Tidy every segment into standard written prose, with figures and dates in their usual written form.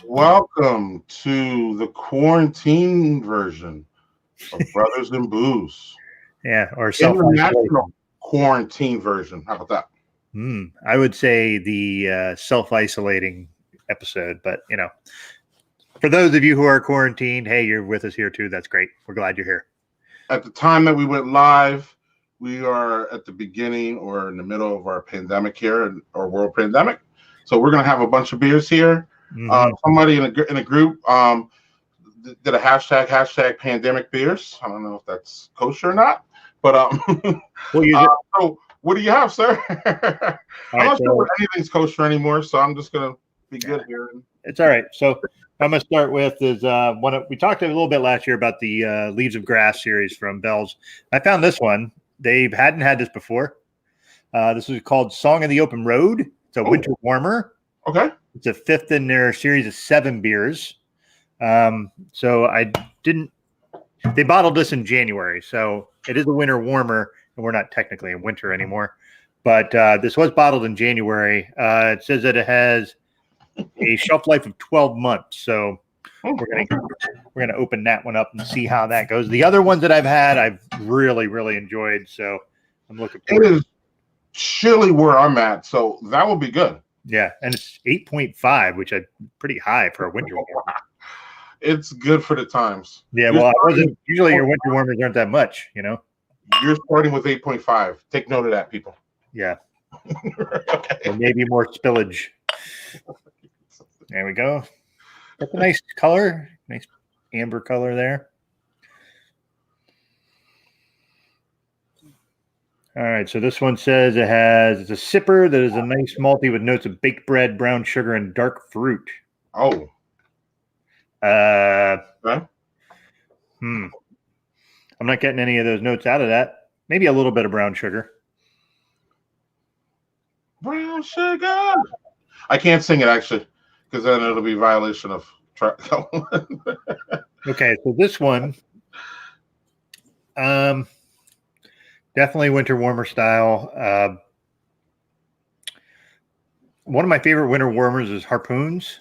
Welcome to the quarantine version of Brothers and Booze. Yeah, or International self-isolation. quarantine version. How about that? I would say the self-isolating episode, but for those of you who are quarantined, hey, you're with us here too. That's great. We're glad you're here. At the time that we went live, we are at the beginning or in the middle of our pandemic here, or world pandemic. So we're going to have a bunch of beers here. Somebody in a group did a hashtag pandemic beers. I don't know if that's kosher or not, but We'll use it. So what do you have, sir? I'm not sure anything's kosher anymore, so I'm just gonna be good here. It's all right. So I'm gonna start with is we talked a little bit last year about the Leaves of Grass series from Bell's. I found this one. They hadn't had this before. This is called Song of the Open Road. It's a winter warmer. Okay. It's a fifth in their series of 7 beers. So I didn't. They bottled this in January, so it is a winter warmer, and we're not technically in winter anymore. But this was bottled in January. It says that it has a shelf life of 12 months. So we're gonna open that one up and see how that goes. The other ones that I've had, I've really enjoyed. So I'm looking forward. It is chilly where I'm at, so that will be good. Yeah, and it's 8.5, which is pretty high for a winter warmer. It's good for the times. Yeah, well, usually your winter warmers aren't that much, You're starting with 8.5. Take note of that, people. Yeah. Okay. Or maybe more spillage. There we go. That's a nice color. Nice amber color there. All right, so this one says it's a sipper that is a nice malty with notes of baked bread, brown sugar, and dark fruit. Oh. I'm not getting any of those notes out of that. Maybe a little bit of brown sugar. Brown sugar. I can't sing it actually, because then it'll be violation of. Okay, so this one, definitely winter warmer style. One of my favorite winter warmers is Harpoons,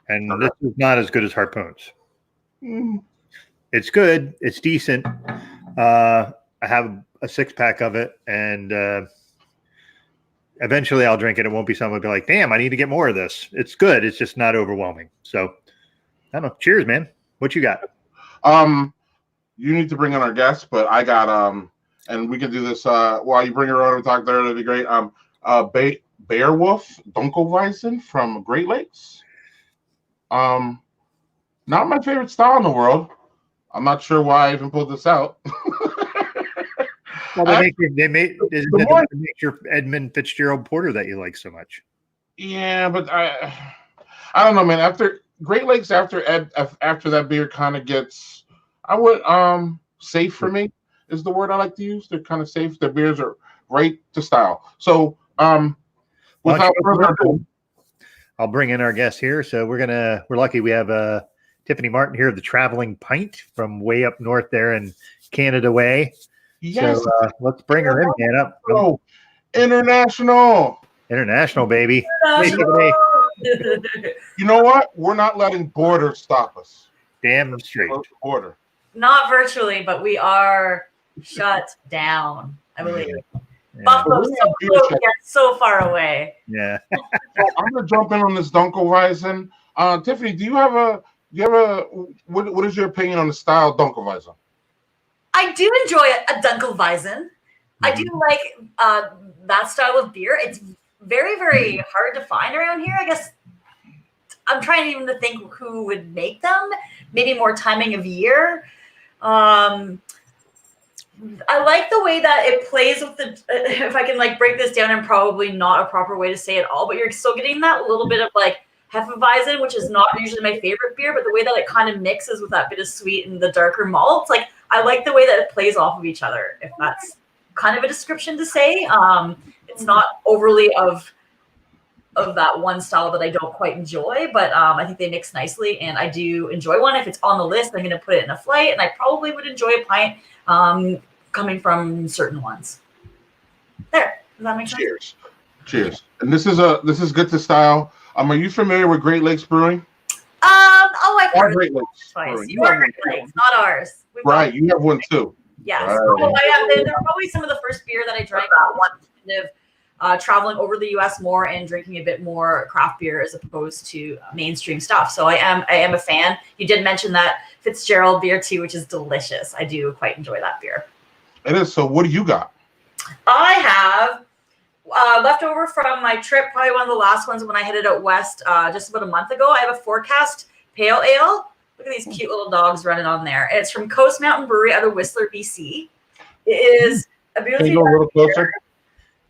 and this is not as good as Harpoons. It's good. It's decent. I have a 6-pack of it, and eventually I'll drink it. It won't be something I'll be like, damn, I need to get more of this. It's good. It's just not overwhelming. So I don't know. Cheers, man. What you got? You need to bring in our guest, but I got and we can do this while you bring her on and talk there. It'll be great. Beowulf Dunkelweizen from Great Lakes. Not my favorite style in the world. I'm not sure why I even pulled this out. Well, they make your Edmund Fitzgerald Porter that you like so much. Yeah, but I don't know, man. After Great Lakes, after that beer kind of gets, I would safe for me is the word I like to use. They're kind of safe. Their beers are right to style. So without further ado, I'll bring in our guest here. So we're lucky we have Tiffany Martin here, the traveling pint from way up north there in Canada way. Yes. So let's bring her in, man. Up. Oh, international, baby. International. You know what? We're not letting borders stop us. Damn straight. Border. Not virtually, but we are shut down, I believe. Yeah. Buffalo's so far away. Yeah. So I'm gonna jump in on this Dunkelweizen. Tiffany, do you have a what is your opinion on the style Dunkelweizen? I do enjoy a Dunkelweizen. I do like that style of beer. It's very, very hard to find around here. I guess I'm trying even to think who would make them. Maybe more timing of year. I like the way that it plays with the. If I can break this down in probably not a proper way to say it all, but you're still getting that little bit of Hefeweizen, which is not usually my favorite beer, but the way that it kind of mixes with that bit of sweet and the darker malts, I like the way that it plays off of each other. If that's kind of a description to say, it's not overly of that one style that I don't quite enjoy, but I think they mix nicely, and I do enjoy one. If it's on the list, I'm going to put it in a flight, and I probably would enjoy a pint coming from certain ones. There, does that make sense? Cheers. And this is good to style. Are you familiar with Great Lakes Brewing? Our heard Great Lakes twice. Brewery. You are Great Lakes, not ours. We've got- Right, you have one too. Yes. Right. Oh, I have. They're probably some of the first beer that I drank. Kind of traveling over the U.S. more and drinking a bit more craft beer as opposed to mainstream stuff. So I am a fan. You did mention that Fitzgerald beer too, which is delicious. I do quite enjoy that beer. It is. So what do you got? I have left over from my trip, probably one of the last ones when I headed out west just about a month ago. I have a Forecast Pale Ale. Look at these cute little dogs running on there. It's from Coast Mountain Brewery out of Whistler, BC. It is a beautiful. Can you go a little closer?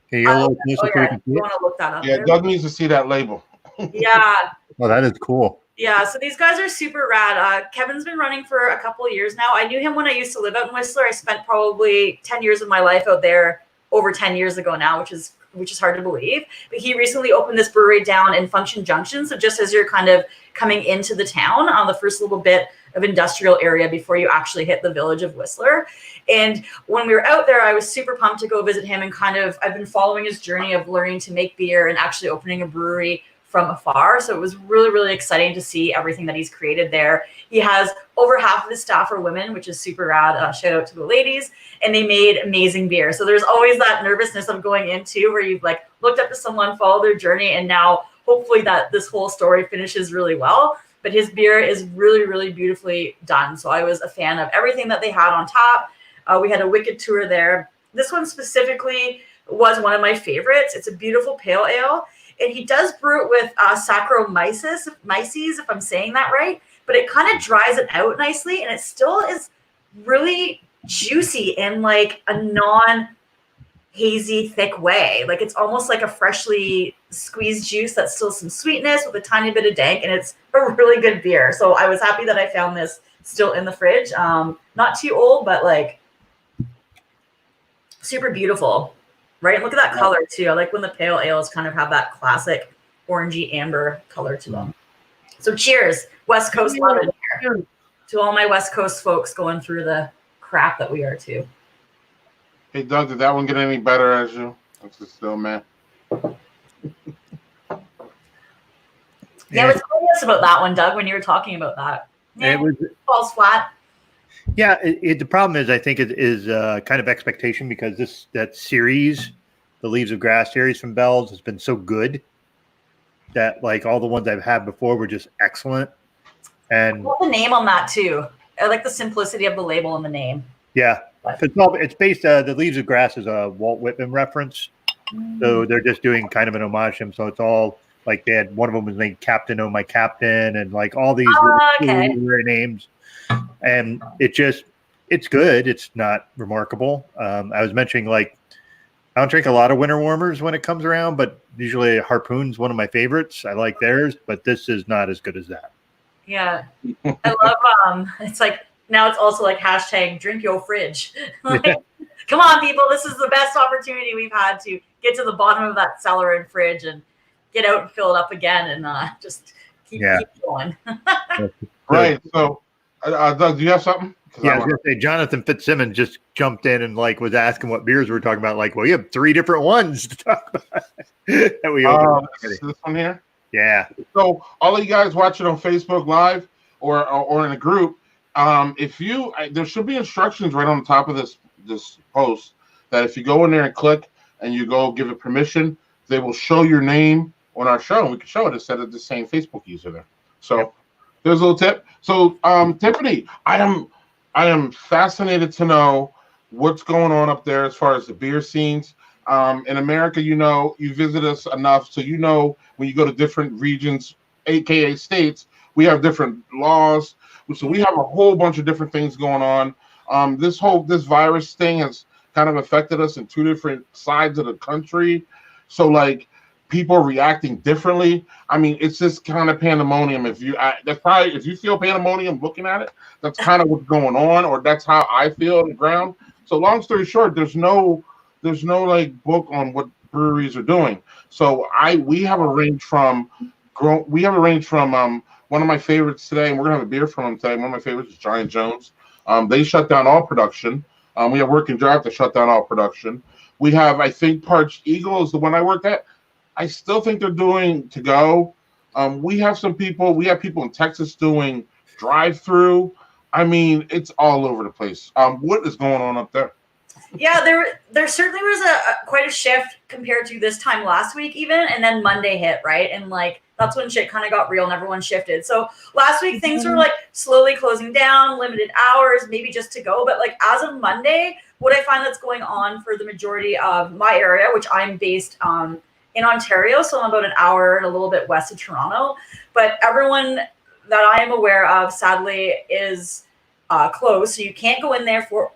Okay, you're a little closer so we can see you it. want to look that up? Yeah, there? Doug needs to see that label. Yeah. Oh, that is cool. Yeah, so these guys are super rad. Kevin's been running for a couple of years now. I knew him when I used to live out in Whistler. I spent probably 10 years of my life out there over 10 years ago now, which is hard to believe. But he recently opened this brewery down in Function Junction. So just as you're kind of coming into the town on the first little bit of industrial area before you actually hit the village of Whistler. And when we were out there, I was super pumped to go visit him and I've been following his journey of learning to make beer and actually opening a brewery from afar. So it was really, really exciting to see everything that he's created there. He has over half of his staff are women, which is super rad. Shout out to the ladies. And they made amazing beer. So there's always that nervousness of going into where you've like looked up to someone, followed their journey, and now hopefully that this whole story finishes really well. But his beer is really, really beautifully done. So I was a fan of everything that they had on top. We had a wicked tour there. This one specifically was one of my favorites. It's a beautiful pale ale. And he does brew it with Saccharomyces, if I'm saying that right. But it kind of dries it out nicely. And it still is really juicy in like a non-hazy, thick way. Like it's almost like a freshly squeezed juice that's still some sweetness with a tiny bit of dank. And it's a really good beer. So I was happy that I found this still in the fridge. Not too old, but like super beautiful. Right, look at that color too. I like when the pale ales kind of have that classic orangey amber color to them. So cheers, West Coast love it here. To all my West Coast folks going through the crap that we are too. Hey Doug, did that one get any better as you? That's just still man. Yeah, what's telling us about that one, Doug, when you were talking about that? Yeah, it falls flat. Yeah, the problem is, I think, it is kind of expectation because that series, the Leaves of Grass series from Bell's, has been so good that like all the ones I've had before were just excellent. And I love the name on that too. I like the simplicity of the label and the name. Yeah, it's based. The Leaves of Grass is a Walt Whitman reference, so they're just doing kind of an homage to him. So it's all like they had one of them was named Captain Oh My Captain, and like all these weird names. And it's good. It's not remarkable. I was mentioning like I don't drink a lot of winter warmers when it comes around, but usually Harpoon's one of my favorites. I like theirs, but this is not as good as that. Yeah, I love. It's like now it's also like hashtag drink your fridge. Like, come on, people! This is the best opportunity we've had to get to the bottom of that cellar and fridge and get out and fill it up again and just keep going. Right. So. Doug, do you have something? Yeah, I was going to say Jonathan Fitzsimmons just jumped in and like was asking what beers we were talking about. Like, well, you have 3 different ones to talk about. That we this one here. Yeah. So all of you guys watching on Facebook Live or in a group, if you there should be instructions right on the top of this post that if you go in there and click and you go give it permission, they will show your name on our show and we can show it instead of the same Facebook user there. So. There's a little tip. So, Tiffany, I am fascinated to know what's going on up there as far as the beer scenes. In America, you visit us enough, so when you go to different regions, aka states, we have different laws. So we have a whole bunch of different things going on. This virus thing has kind of affected us in 2 different sides of the country. So, like. People reacting differently. I mean, it's just kind of pandemonium. If you feel pandemonium looking at it, that's kind of what's going on, or that's how I feel on the ground. So, long story short, there's no like book on what breweries are doing. So, we have arranged from one of my favorites today, and we're gonna have a beer from them today. One of my favorites is Giant Jones. They shut down all production. We have Working Drive to shut down all production. We have, I think, Parched Eagle is the one I worked at. I still think they're doing to go. We have people in Texas doing drive-through. I mean, it's all over the place. What is going on up there? Yeah, there certainly was a quite a shift compared to this time last week even, and then Monday hit, right? And like that's when shit kind of got real and everyone shifted. So last week things were like slowly closing down, limited hours, maybe just to go. But like as of Monday, what I find that's going on for the majority of my area, which I'm based in Ontario, so I'm about an hour and a little bit west of Toronto, but everyone that I am aware of sadly is closed, so you can't go in there for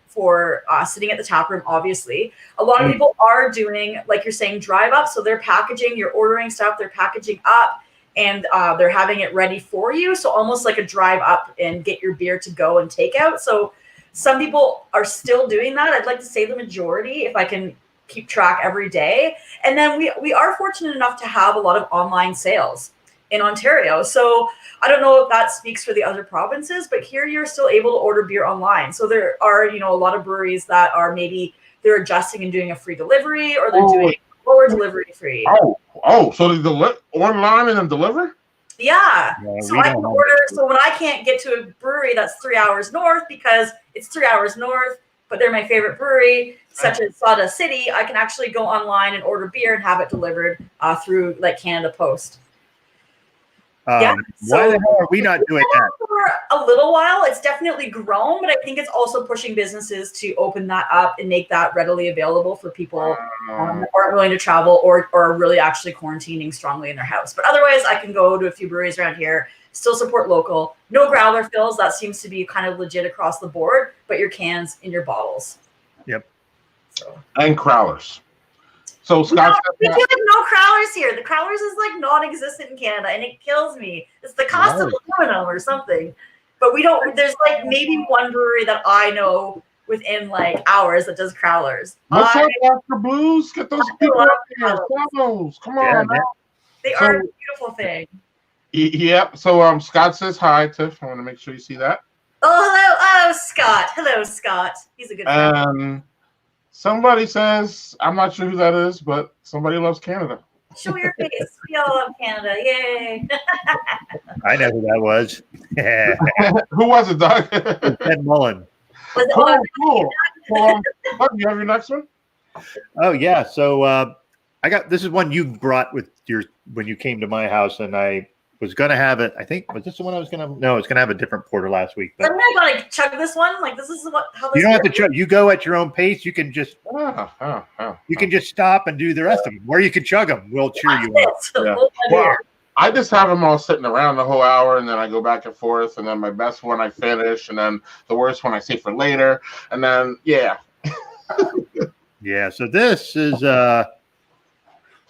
sitting at the tap room. Obviously, a lot of people are doing, like you're saying, drive up. So they're packaging. You're ordering stuff. They're packaging up, and they're having it ready for you. So almost like a drive up and get your beer to go and take out. So some people are still doing that. I'd like to say the majority, if I can keep track every day. And then we are fortunate enough to have a lot of online sales in Ontario. So I don't know if that speaks for the other provinces, but here you're still able to order beer online. So there are, a lot of breweries that are maybe they're adjusting and doing a free delivery, or they're doing lower delivery fee. So they online and then deliver? Yeah. So I can order. So when I can't get to a brewery that's 3 hours north because it's 3 hours north, but they're my favorite brewery, such as Sawdust City, I can actually go online and order beer and have it delivered through like Canada Post. Why the hell are we not doing that? For a little while, it's definitely grown, but I think it's also pushing businesses to open that up and make that readily available for people who aren't willing to travel or are really actually quarantining strongly in their house. But otherwise, I can go to a few breweries around here, still support local. No growler fills. That seems to be kind of legit across the board, but your cans in your bottles. Yep. And crowlers. So Scott, we do have no crowlers here. The crowlers is like non-existent in Canada, and it kills me. It's the cost of aluminum or something. But we don't. There's like maybe one brewery that I know within like hours that does crowlers. What's up, Dr. Blues? Get those people up here. Those. Come on, man. They are a beautiful thing. Yep. So Scott says hi, Tiff. I want to make sure you see that. Oh, hello. Oh, Scott. Hello, Scott. He's a good friend. Somebody says, I'm not sure who that is, but somebody loves Canada. Show your face. We all love Canada. Yay. I know who that was. Who was it, Doug? Ted Mullen. Cool. Doug, you have your next one? Oh, yeah. So this is one you brought with when you came to my house, and I was going to have it. I think, was this the one I was going to? No, I was going to have a different porter last week. But I'm not going to chug this one. Like, this is how this you don't have to chug. You go at your own pace. You can just can just stop and do the rest of them. Or you can chug them. We'll cheer you up. Yeah. Well, I just have them all sitting around the whole hour, and then I go back and forth, and then my best one I finish, and then the worst one I save for later, and then yeah. Yeah. So this is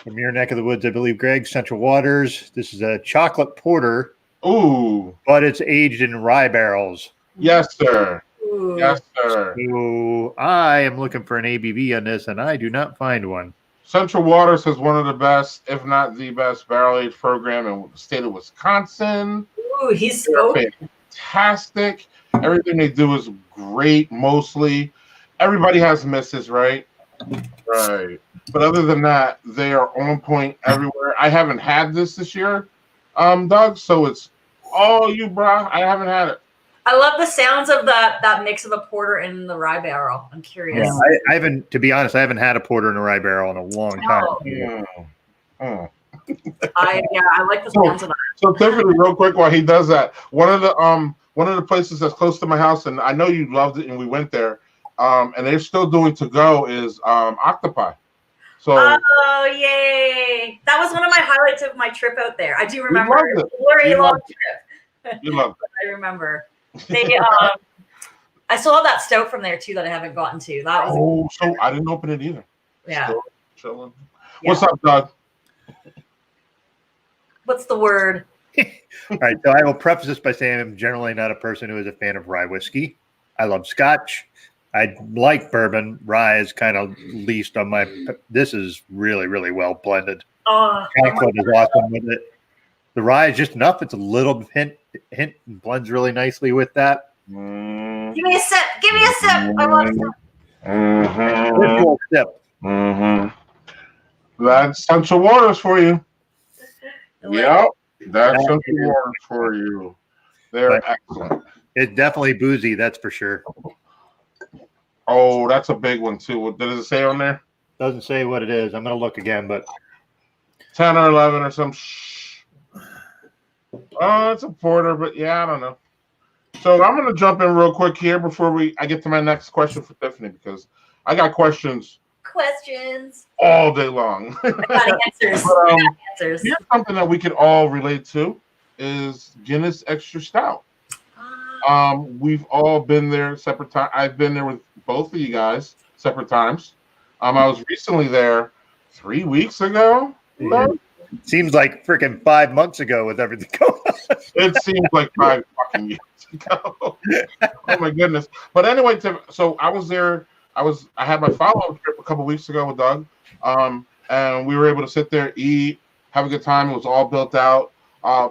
from your neck of the woods, I believe, Greg, Central Waters. This is a chocolate porter. Ooh. But it's aged in rye barrels. Yes, sir. Ooh. Yes, sir. So I am looking for an ABV on this, and I do not find one. Central Waters has one of the best, if not the best, barrel-aged program in the state of Wisconsin. Ooh, he's so fantastic. Everything they do is great, mostly. Everybody has misses, right? Right. But other than that, they are on point everywhere. I haven't had this year, Doug, so it's all you, brah. I haven't had it. I love the sounds of that mix of a porter and the rye barrel. I'm curious. Yeah, I haven't, to be honest, I haven't had a porter and a rye barrel in a long time. I like the sounds of that. So Tiffany, real quick, while he does that, one of the places that's close to my house, and I know you loved it, and we went there. And they're still doing to go is octopi. So oh yay! That was one of my highlights of my trip out there. I do remember. It was a very long trip. You loved it. I remember. They I still have that stout from there too that I haven't gotten to. That was so I didn't open it either. Yeah. Still chilling. Yeah. What's up, Doug? What's the word? All right, so I will preface this by saying I'm generally not a person who is a fan of rye whiskey. I love Scotch. I like bourbon. Rye is kind of least on my. This is really, really well blended. Chocolate is awesome with it. The rye is just enough. It's a little hint blends really nicely with that. Give me a sip. Give me a sip. I want a sip. Virtual sip. That's Central Waters for you. Yep, that's Central Waters for you. They're excellent. It's definitely boozy, that's for sure. Oh, that's a big one too. What does it say on there? Doesn't say what it is. I'm gonna look again, but 10 or 11 or some. Oh, it's a porter, but yeah, I don't know. So I'm gonna jump in real quick here before I get to my next question for Tiffany, because I got questions all day long. I got answers. Here's something that we could all relate to is Guinness Extra Stout. We've all been there separate times. I've been there with both of you guys separate times. I was recently there 3 weeks ago. Seems like freaking 5 months ago with everything going on. It seems like 5 fucking years ago. Oh my goodness. But anyway, so I was there. I had my follow-up trip a couple weeks ago with Doug. And we were able to sit there, eat, have a good time. It was all built out.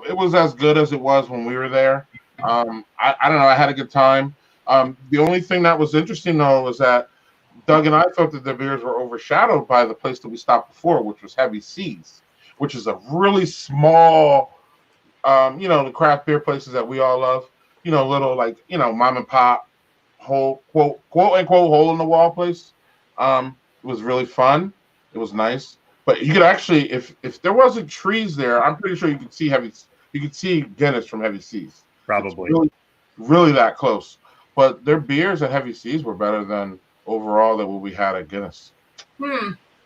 It was as good as it was when we were there. I don't know. I had a good time. The only thing that was interesting, though, was that Doug and I thought that the beers were overshadowed by the place that we stopped before, which was Heavy Seas, which is a really small, the craft beer places that we all love. Little like, mom and pop, quote unquote, hole in the wall place. It was really fun. It was nice. But you could actually, if there wasn't trees there, I'm pretty sure you could see Guinness from Heavy Seas. Probably. Really, really that close. But their beers at Heavy Seas were better than overall than what we had at Guinness.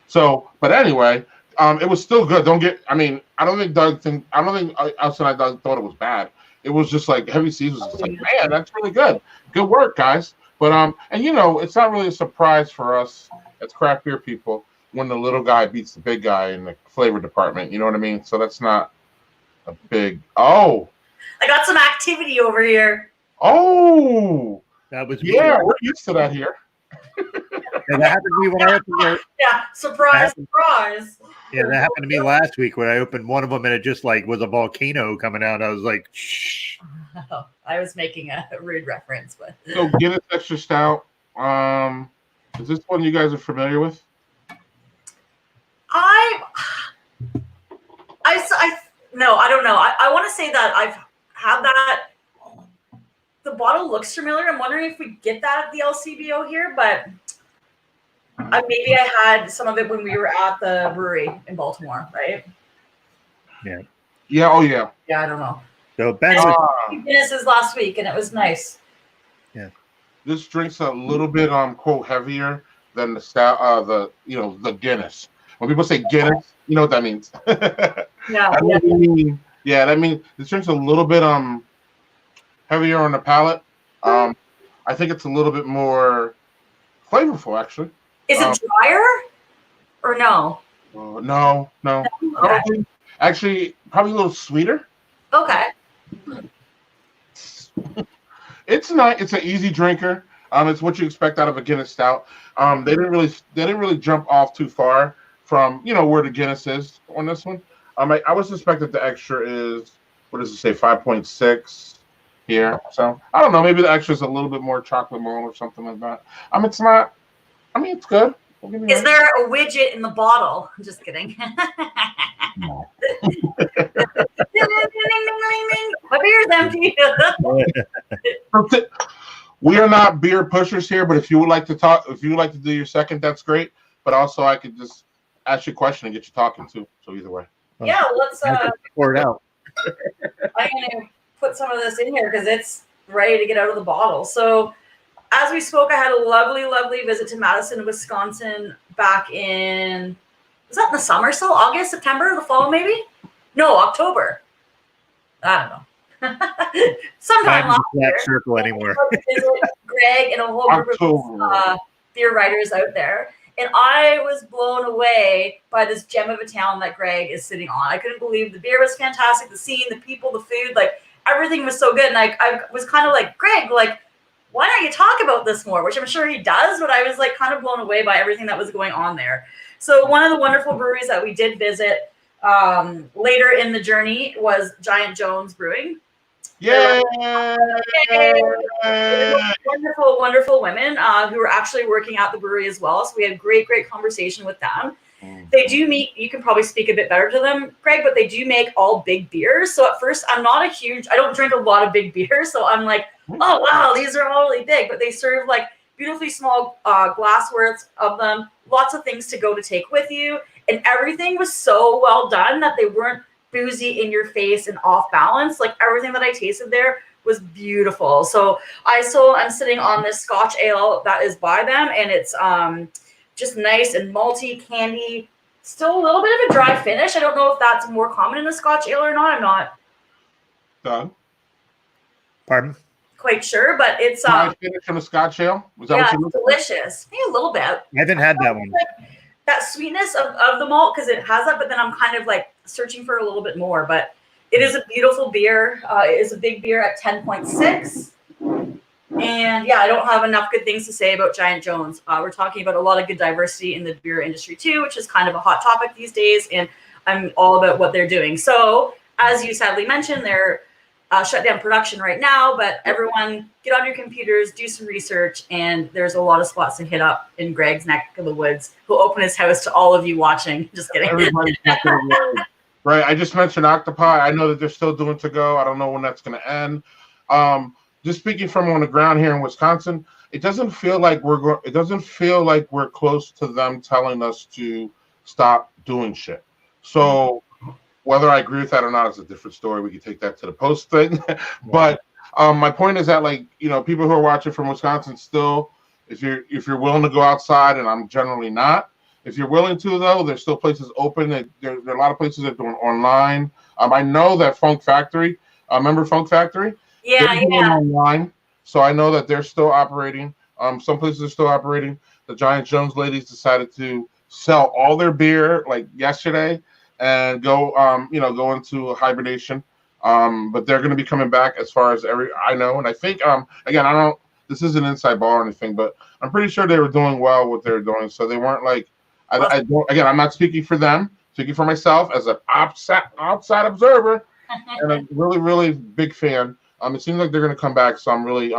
So, but anyway, it was still good. I don't think us and I Doug thought it was bad. It was just like Heavy Seas was just like, man, that's really good. Good work, guys. But and it's not really a surprise for us as craft beer people when the little guy beats the big guy in the flavor department. You know what I mean? So that's not a big. Oh, I got some activity over here. Oh, that was we're used to that here. And that happened to me when I opened surprise. Yeah, that happened to me last week when I opened one of them and it just like was a volcano coming out. I was like, shh. Oh, I was making a rude reference, but so Guinness Extra Stout. Is this one you guys are familiar with? No, I don't know. I want to say that I've had that. The bottle looks familiar. I'm wondering if we get that at the LCBO here, but maybe I had some of it when we were at the brewery in Baltimore, right? Yeah. Yeah. Oh, yeah. Yeah, I don't know. So Ben, Guinness's last week, and it was nice. Yeah. This drink's a little bit quote heavier than the stout. The Guinness. When people say Guinness, you know what that means. Yeah. That means this drink's a little bit heavier on the palate. I think it's a little bit more flavorful, actually. Is it drier or no? No. Okay. Actually, probably a little sweeter. Okay. It's not. It's an easy drinker. It's what you expect out of a Guinness stout. They didn't really jump off too far from where the Guinness is on this one. I would suspect that the extra is, what does it say, 5.6 here. So I don't know. Maybe the extra is a little bit more chocolate malt or something like that. It's not. It's good. Is there a widget in the bottle? I'm just kidding. No. My beer's empty. We are not beer pushers here, but if you would like to talk, if you would like to do your second, that's great. But also, I could just ask you a question and get you talking too. So either way. Yeah, let's pour it out. I'm gonna put some of this in here because it's ready to get out of the bottle. So as we spoke, I had a lovely, lovely visit to Madison, Wisconsin back in, was that in the summer still? August, September, the fall maybe? No, October. I don't know. Sometime last year. Not circle anymore. Greg and a whole group of beer writers out there. And I was blown away by this gem of a town that Greg is sitting on. I couldn't believe the beer was fantastic, the scene, the people, the food, like everything was so good. And I was kind of like, Greg, like, why don't you talk about this more? Which I'm sure he does, but I was like kind of blown away by everything that was going on there. So one of the wonderful breweries that we did visit later in the journey was Giant Jones Brewing. Yeah. Wonderful, wonderful women who were actually working at the brewery as well. So we had great conversation with them. they do make, you can probably speak a bit better to them, Greg, but they do make all big beers. So at first I don't drink a lot of big beers. So I'm like, oh, wow, these are all really big, but they serve like beautifully small glasswares of them, lots of things to go to take with you. And everything was so well done that they weren't boozy in your face and off balance. Like everything that I tasted there was beautiful. So I'm sitting on this Scotch ale that is by them, and it's just nice and malty, candy, still a little bit of a dry finish. I don't know if that's more common in a Scotch ale or not. I'm not Done. Pardon? Quite sure, but it's dry finish from a Scotch ale. Was that yeah, what you it's delicious. Maybe a little bit. I haven't had that one. That sweetness of the malt, because it has that, but then I'm kind of like searching for a little bit more. But it is a beautiful beer. It is a big beer at 10.6. And yeah, I don't have enough good things to say about Giant Jones. We're talking about a lot of good diversity in the beer industry too, which is kind of a hot topic these days. And I'm all about what they're doing. So as you sadly mentioned, they're shut down production right now, but everyone get on your computers, do some research, and there's a lot of spots to hit up in Greg's neck of the woods. He'll open his house to all of you watching. Just kidding. Everybody's neck of the woods. Right. I just mentioned Octopi. I know that they're still doing to go. I don't know when that's going to end. Just speaking from on the ground here in Wisconsin, it doesn't feel like we're close to them telling us to stop doing shit. So whether I agree with that or not is a different story. We can take that to the post thing. But my point is that, like, you know, people who are watching from Wisconsin still, if you're willing to go outside, and I'm generally not. If you're willing to, though, there's still places open. There are a lot of places that are doing online. I know that Funk Factory, remember Funk Factory? Yeah, they're doing online, so I know that they're still operating. Some places are still operating. The Giant Jones ladies decided to sell all their beer like yesterday and go into hibernation. But they're going to be coming back as far as I know. And I think, again, this isn't inside ball or anything, but I'm pretty sure they were doing well what they were doing. So they weren't like, I'm not speaking for them, speaking for myself as an outside observer and a really, really big fan. It seems like they're going to come back. So I'm really,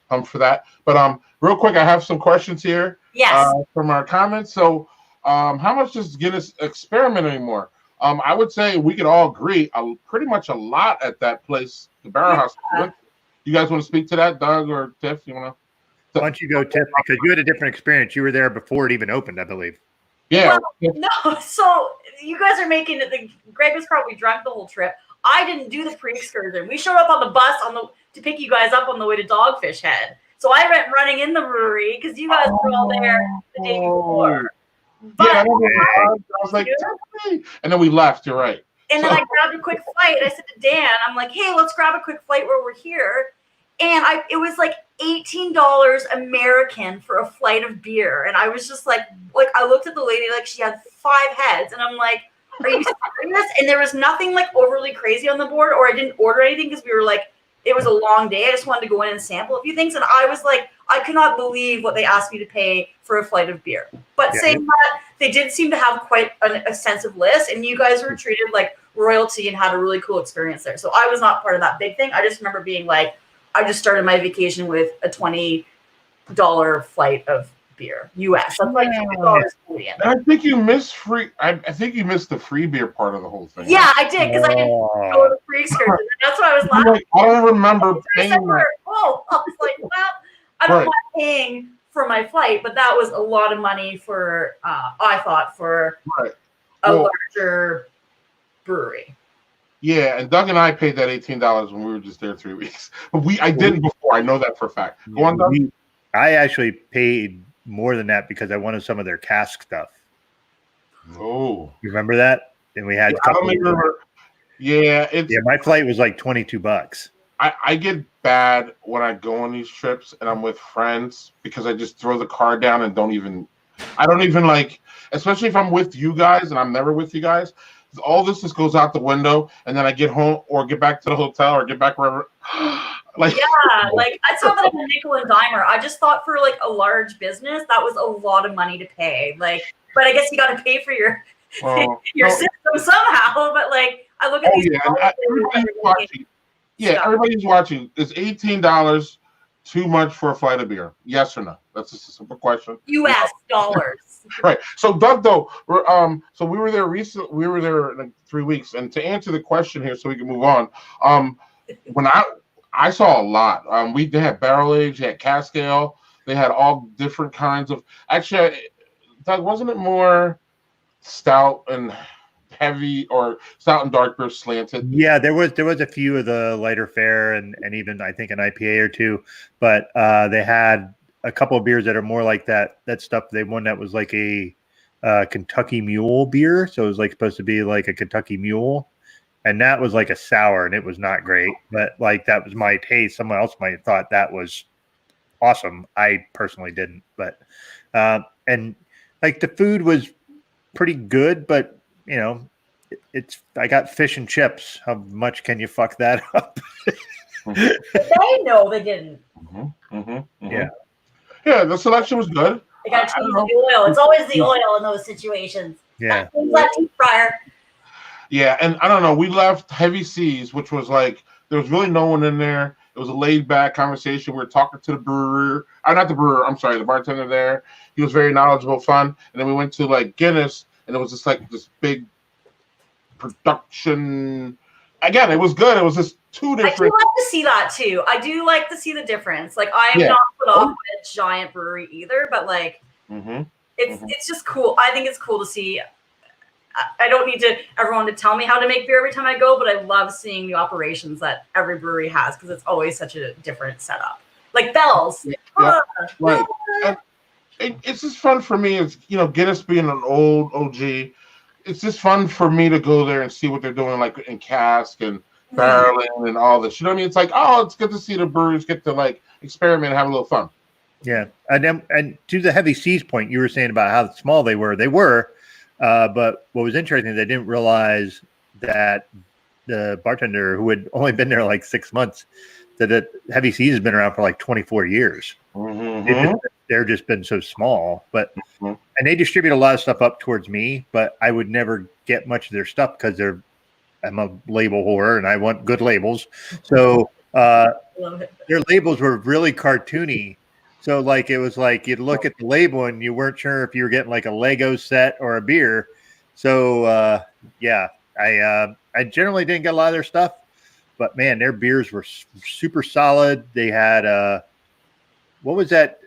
pumped for that. But, real quick, I have some questions here. Yes. From our comments. So, how much does Guinness experiment anymore? I would say we could all agree pretty much a lot at that place, the Barrel House. You guys want to speak to that, Doug or Tiff? You want to? Why don't you go, Tiff? Because you had a different experience. You were there before it even opened, I believe. Yeah. Well, no, so you guys are making it. Greg was probably drunk the whole trip. I didn't do the pre-excursion. We showed up on the bus to pick you guys up on the way to Dogfish Head. So I went running in the brewery because you guys were all there the day before. But yeah, I was like, and then we left. You're right. And then I grabbed a quick flight. I said to Dan, I'm like, hey, let's grab a quick flight where we're here. And it was like $18 American for a flight of beer. And I was just like I looked at the lady like she had 5 heads. And I'm like, are you serious? And there was nothing like overly crazy on the board, or I didn't order anything because we were like, it was a long day. I just wanted to go in and sample a few things. And I was like, I could not believe what they asked me to pay for a flight of beer. But saying that, they did seem to have quite an extensive list, and you guys were treated like royalty and had a really cool experience there. So I was not part of that big thing. I just remember being like, I just started my vacation with a $20 flight of beer, US. That's like $20 Canadian. I think you missed free. I think you missed the free beer part of the whole thing. Yeah, I did, because I didn't go to the free excursion. That's why I was laughing. Like, I don't remember paying that. Oh, I was like, well, I don't mind paying for my flight, but that was a lot of money for I thought for a larger brewery. Yeah, and Doug and I paid that $18 when we were just there 3 weeks. But I didn't before. I know that for a fact. Go on, Doug. I actually paid more than that because I wanted some of their cask stuff. Oh, you remember that? And we had. I don't remember. Yeah, my flight was like $22. I get bad when I go on these trips and I'm with friends because I just throw the car down and I don't even like, especially if I'm with you guys and I'm never with you guys. All this just goes out the window, and then I get home or get back to the hotel or get back wherever. Like I saw that in a nickel and dimer. I just thought for like a large business that was a lot of money to pay. Like, but I guess you got to pay for your system somehow. But like, I look at these. Everybody's watching. Yeah, everybody's watching. It's $18. too much for a flight of beer? Yes or no? That's just a simple question. U.S. dollars. Right. So Doug, though, so we were there recently. We were there in like 3 weeks, and to answer the question here, so we can move on. When I saw a lot. They had barrel age, they had cask ale, they had all different kinds of. Actually, Doug, wasn't it more stout and heavy, or stout and dark beer slanted? Yeah, there was a few of the lighter fare and even I think an IPA or two, but they had a couple of beers that are more like that stuff. They one that was like a Kentucky Mule beer, so it was like supposed to be like a Kentucky Mule, and that was like a sour, and it was not great. But like that was my taste. Someone else might have thought that was awesome. I personally didn't, but and like the food was pretty good, but you know, I got fish and chips. How much can you fuck that up? They know they didn't. Yeah. Yeah, the selection was good. They got to change the oil. It's always the oil in those situations. Yeah. That deep fryer. Yeah, and I don't know. We left Heavy Seas, which was like there was really no one in there. It was a laid back conversation. We were talking to the brewer, not the brewer. I'm sorry, the bartender there. He was very knowledgeable, fun. And then we went to like Guinness, and it was just like this big production. Again, it was good. It was just two different. I do like to see that too. I do like to see the difference. Like I am not put off by a giant brewery either, but like it's just cool. I think it's cool to see. I don't need everyone to tell me how to make beer every time I go, but I love seeing the operations that every brewery has because it's always such a different setup. Like Bell's. Yeah. Right. And it's just fun for me. It's Guinness being an old OG. It's just fun for me to go there and see what they're doing, like in cask and barreling and all this. You know what I mean? It's like, it's good to see the breweries get to like experiment and have a little fun. Yeah, and to the Heavy Seas point, you were saying about how small they were. They were, but what was interesting is I didn't realize that the bartender who had only been there like 6 months, that Heavy Seas has been around for like 24 years. They're just been so small, but and they distribute a lot of stuff up towards me, but I would never get much of their stuff because I'm a label whore and I want good labels. So their labels were really cartoony. So like it was like you'd look at the label and you weren't sure if you were getting like a Lego set or a beer. So I generally didn't get a lot of their stuff, but man, their beers were super solid. They had what was that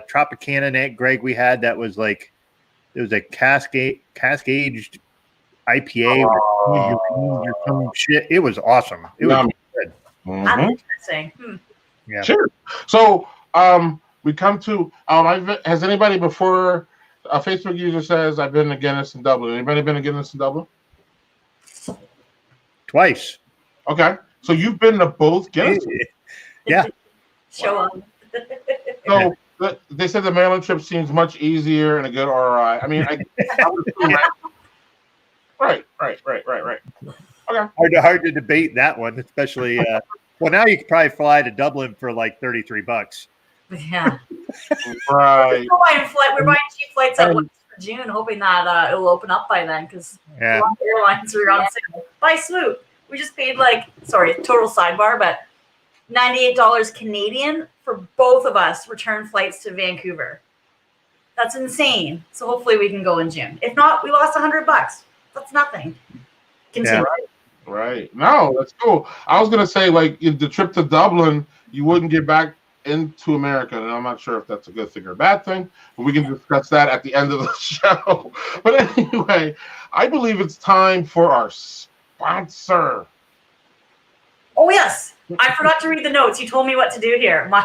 Tropicana, Greg, we had that was like, it was a cask aged IPA or some shit. It was awesome. It was good. That's interesting. Yeah. Sure. So we come to has anybody before a Facebook user says I've been to Guinness in Dublin? Anybody been to Guinness in Dublin? Twice. Okay. So you've been to both Guinness? Yeah. Show up. So they said the Maryland trip seems much easier and a good ROI. I mean, I would assume that. Right. Okay. Hard to debate that one, especially. Well, now you could probably fly to Dublin for like $33. Yeah. Right. We're buying cheap flights out west for June, hoping that it will open up by then because a lot of airlines are on sale. Buy Swoop. We just paid total sidebar, but $98 Canadian for both of us return flights to Vancouver. That's insane. So hopefully we can go in June. If not, we lost $100. That's nothing. Continue. Yeah. Right. No, that's cool. I was gonna say like the trip to Dublin, you wouldn't get back into America, and I'm not sure if that's a good thing or a bad thing, but we can discuss that at the end of the show. But anyway, I believe it's time for our sponsor. Oh yes, I forgot to read the notes. You told me what to do here. My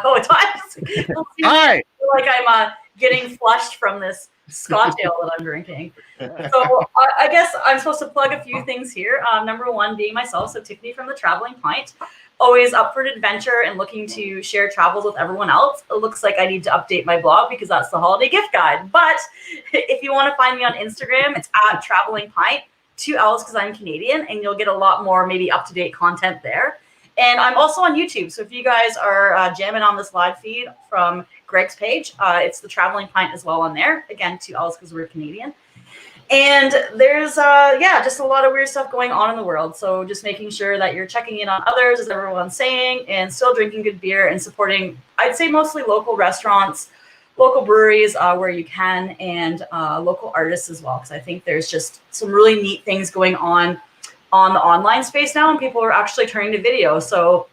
Hi. Like I'm getting flushed from this Scotch ale that I'm drinking. So I guess I'm supposed to plug a few things here. Number one being myself, so Tiffany from the Traveling Pint. Always up for an adventure and looking to share travels with everyone else. It looks like I need to update my blog because that's the holiday gift guide. But if you want to find me on Instagram, it's at Traveling Pint, 2 L's because I'm Canadian, and you'll get a lot more maybe up-to-date content there. And I'm also on YouTube. So if you guys are jamming on this live feed from Greg's page, it's the Traveling Pint as well on there. Again, 2 L's because we're Canadian. And there's just a lot of weird stuff going on in the world. So just making sure that you're checking in on others, as everyone's saying, and still drinking good beer and supporting, I'd say, mostly local restaurants, local breweries where you can, and local artists as well. Because I think there's just some really neat things going on the online space now, and people are actually turning to video. So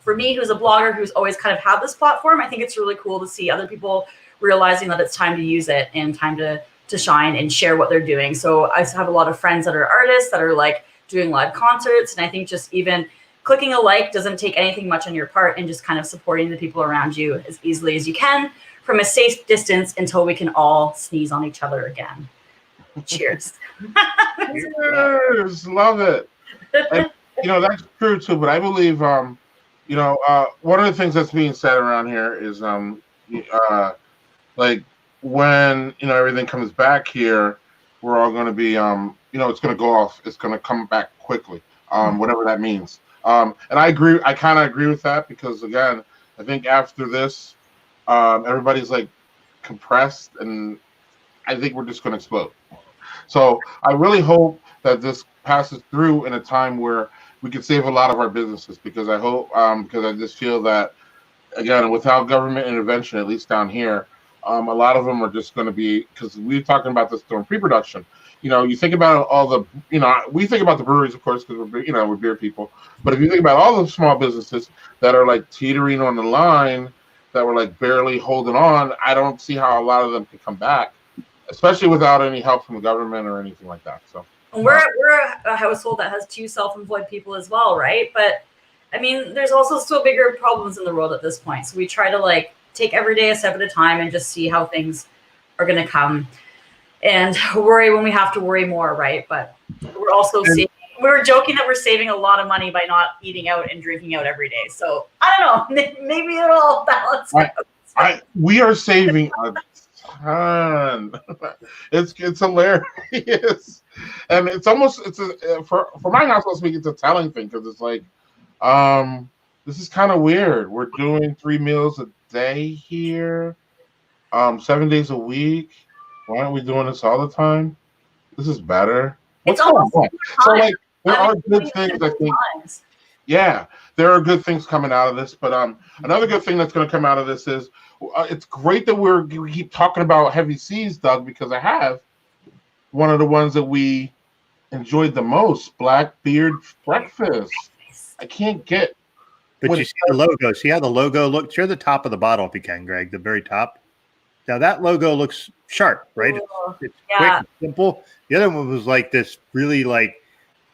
for me, who's a blogger who's always kind of had this platform, I think it's really cool to see other people realizing that it's time to use it and time to shine and share what they're doing. So I have a lot of friends that are artists that are like doing live concerts. And I think just even clicking a like doesn't take anything much on your part, and just kind of supporting the people around you as easily as you can from a safe distance until we can all sneeze on each other again. Cheers. Cheers. Love it. And, that's true too, but I believe, one of the things that's being said around here is, like, when everything comes back here, we're all going to be it's going to go off, it's going to come back quickly, whatever that means, and I kind of agree with that, because again, I think after this, everybody's like compressed, and I think we're just going to explode. So I really hope that this passes through in a time where we can save a lot of our businesses, because I hope, because I just feel that, again, without government intervention, at least down here, a lot of them are just going to be, because we were talking about this during pre-production. You think about all the, we think about the breweries, of course, because we're beer people. But if you think about all the small businesses that are like teetering on the line, that were like barely holding on, I don't see how a lot of them can come back, especially without any help from the government or anything like that. So we're a household that has 2 self-employed people as well, right? But I mean, there's also still bigger problems in the world at this point. So we try to like take every day a step at a time and just see how things are going to come, and worry when we have to worry more, right? But we're also we're joking that we're saving a lot of money by not eating out and drinking out every day. So I don't know, maybe it'll all balance out. We are saving a ton. It's hilarious, and it's almost for my household speak, it's a telling thing, because it's like, this is kind of weird. We're doing 3 meals a day here, 7 days a week. Why aren't we doing this all the time? This is better. What's going on? So like, there are good things, I think. Yeah, there are good things coming out of this. But another good thing that's going to come out of this is, it's great that we keep talking about Heavy Seas, Doug, because I have one of the ones that we enjoyed the most, Blackbeard Breakfast. I can't get. But you see the logo. See how the logo looks? Share the top of the bottle if you can, Greg. The very top. Now that logo looks sharp, right? It's quick and simple. The other one was like this really like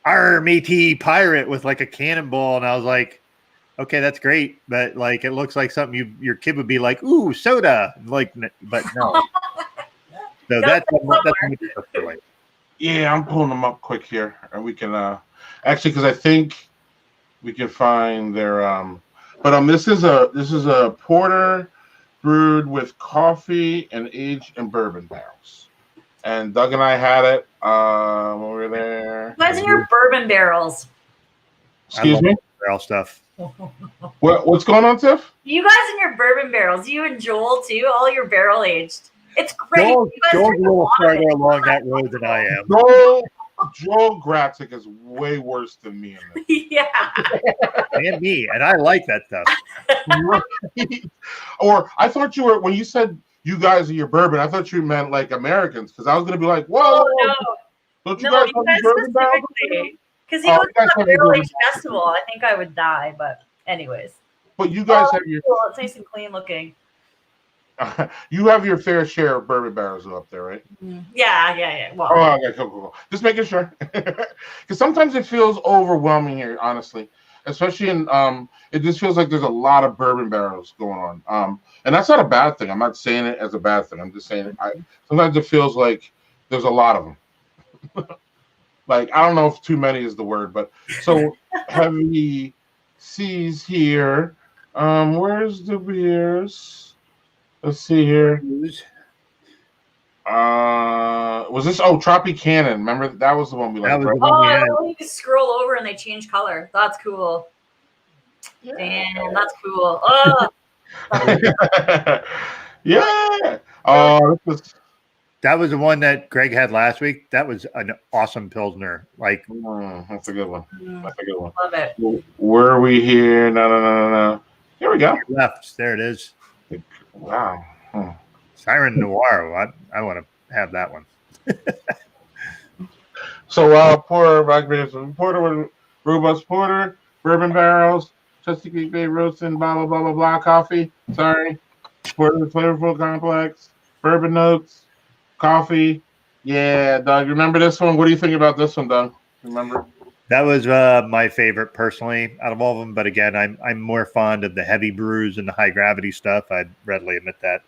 matey pirate with like a cannonball, and I was like, okay, that's great, but like it looks like something your kid would be like, ooh, soda, like, but no. So that's yeah, I'm pulling them up quick here, and we can actually, because I think we can find their but this is a porter brewed with coffee and aged in bourbon barrels, and Doug and I had it over there. What's in your bourbon barrels? Excuse me? Barrel stuff. What's going on, Tiff? You guys in your bourbon barrels, you and Joel too, all your barrel aged. It's great. Joel's a little farther along that road than I am. Joel Gratzik is way worse than me in this. Yeah. And me, and I like that stuff. Right. Or I thought you were, when you said you guys are your bourbon, I thought you meant like Americans, because I was going to be like, whoa, no. Don't you guys have your bourbon barrels? Because he goes to the barrel age festival. I think I would die, but anyways. But you guys have your. Cool. It's nice and clean looking. You have your fair share of bourbon barrels up there, right? Yeah. Well, okay, cool. Just making sure, because sometimes it feels overwhelming here, honestly. Especially in it just feels like there's a lot of bourbon barrels going on. And that's not a bad thing. I'm not saying it as a bad thing. I'm just saying sometimes it feels like there's a lot of them. Like, I don't know if too many is the word, but so Heavy Seas here. Where's the beers? Let's see here. Was this Tropicana? Remember that was the one we liked. Right? You can scroll over and they change color. That's cool. Yeah. Damn, that's cool. Oh. Yeah. Oh, That was the one that Greg had last week. That was an awesome Pilsner. Like, That's a good one. That's a good one. Love it. Where are we here? No. Here we go. left. There it is. Wow. Siren Noir. I want to have that one. So, porter, porter with robust porter, bourbon barrels, Chesapeake Bay roasting, blah, blah, blah, blah, coffee. Sorry. Porter with flavorful complex, bourbon notes, coffee. Yeah, Doug, remember this one? What do you think about this one, Doug? Remember? That was my favorite personally out of all of them. But again, I'm more fond of the heavy brews and the high gravity stuff. I'd readily admit that.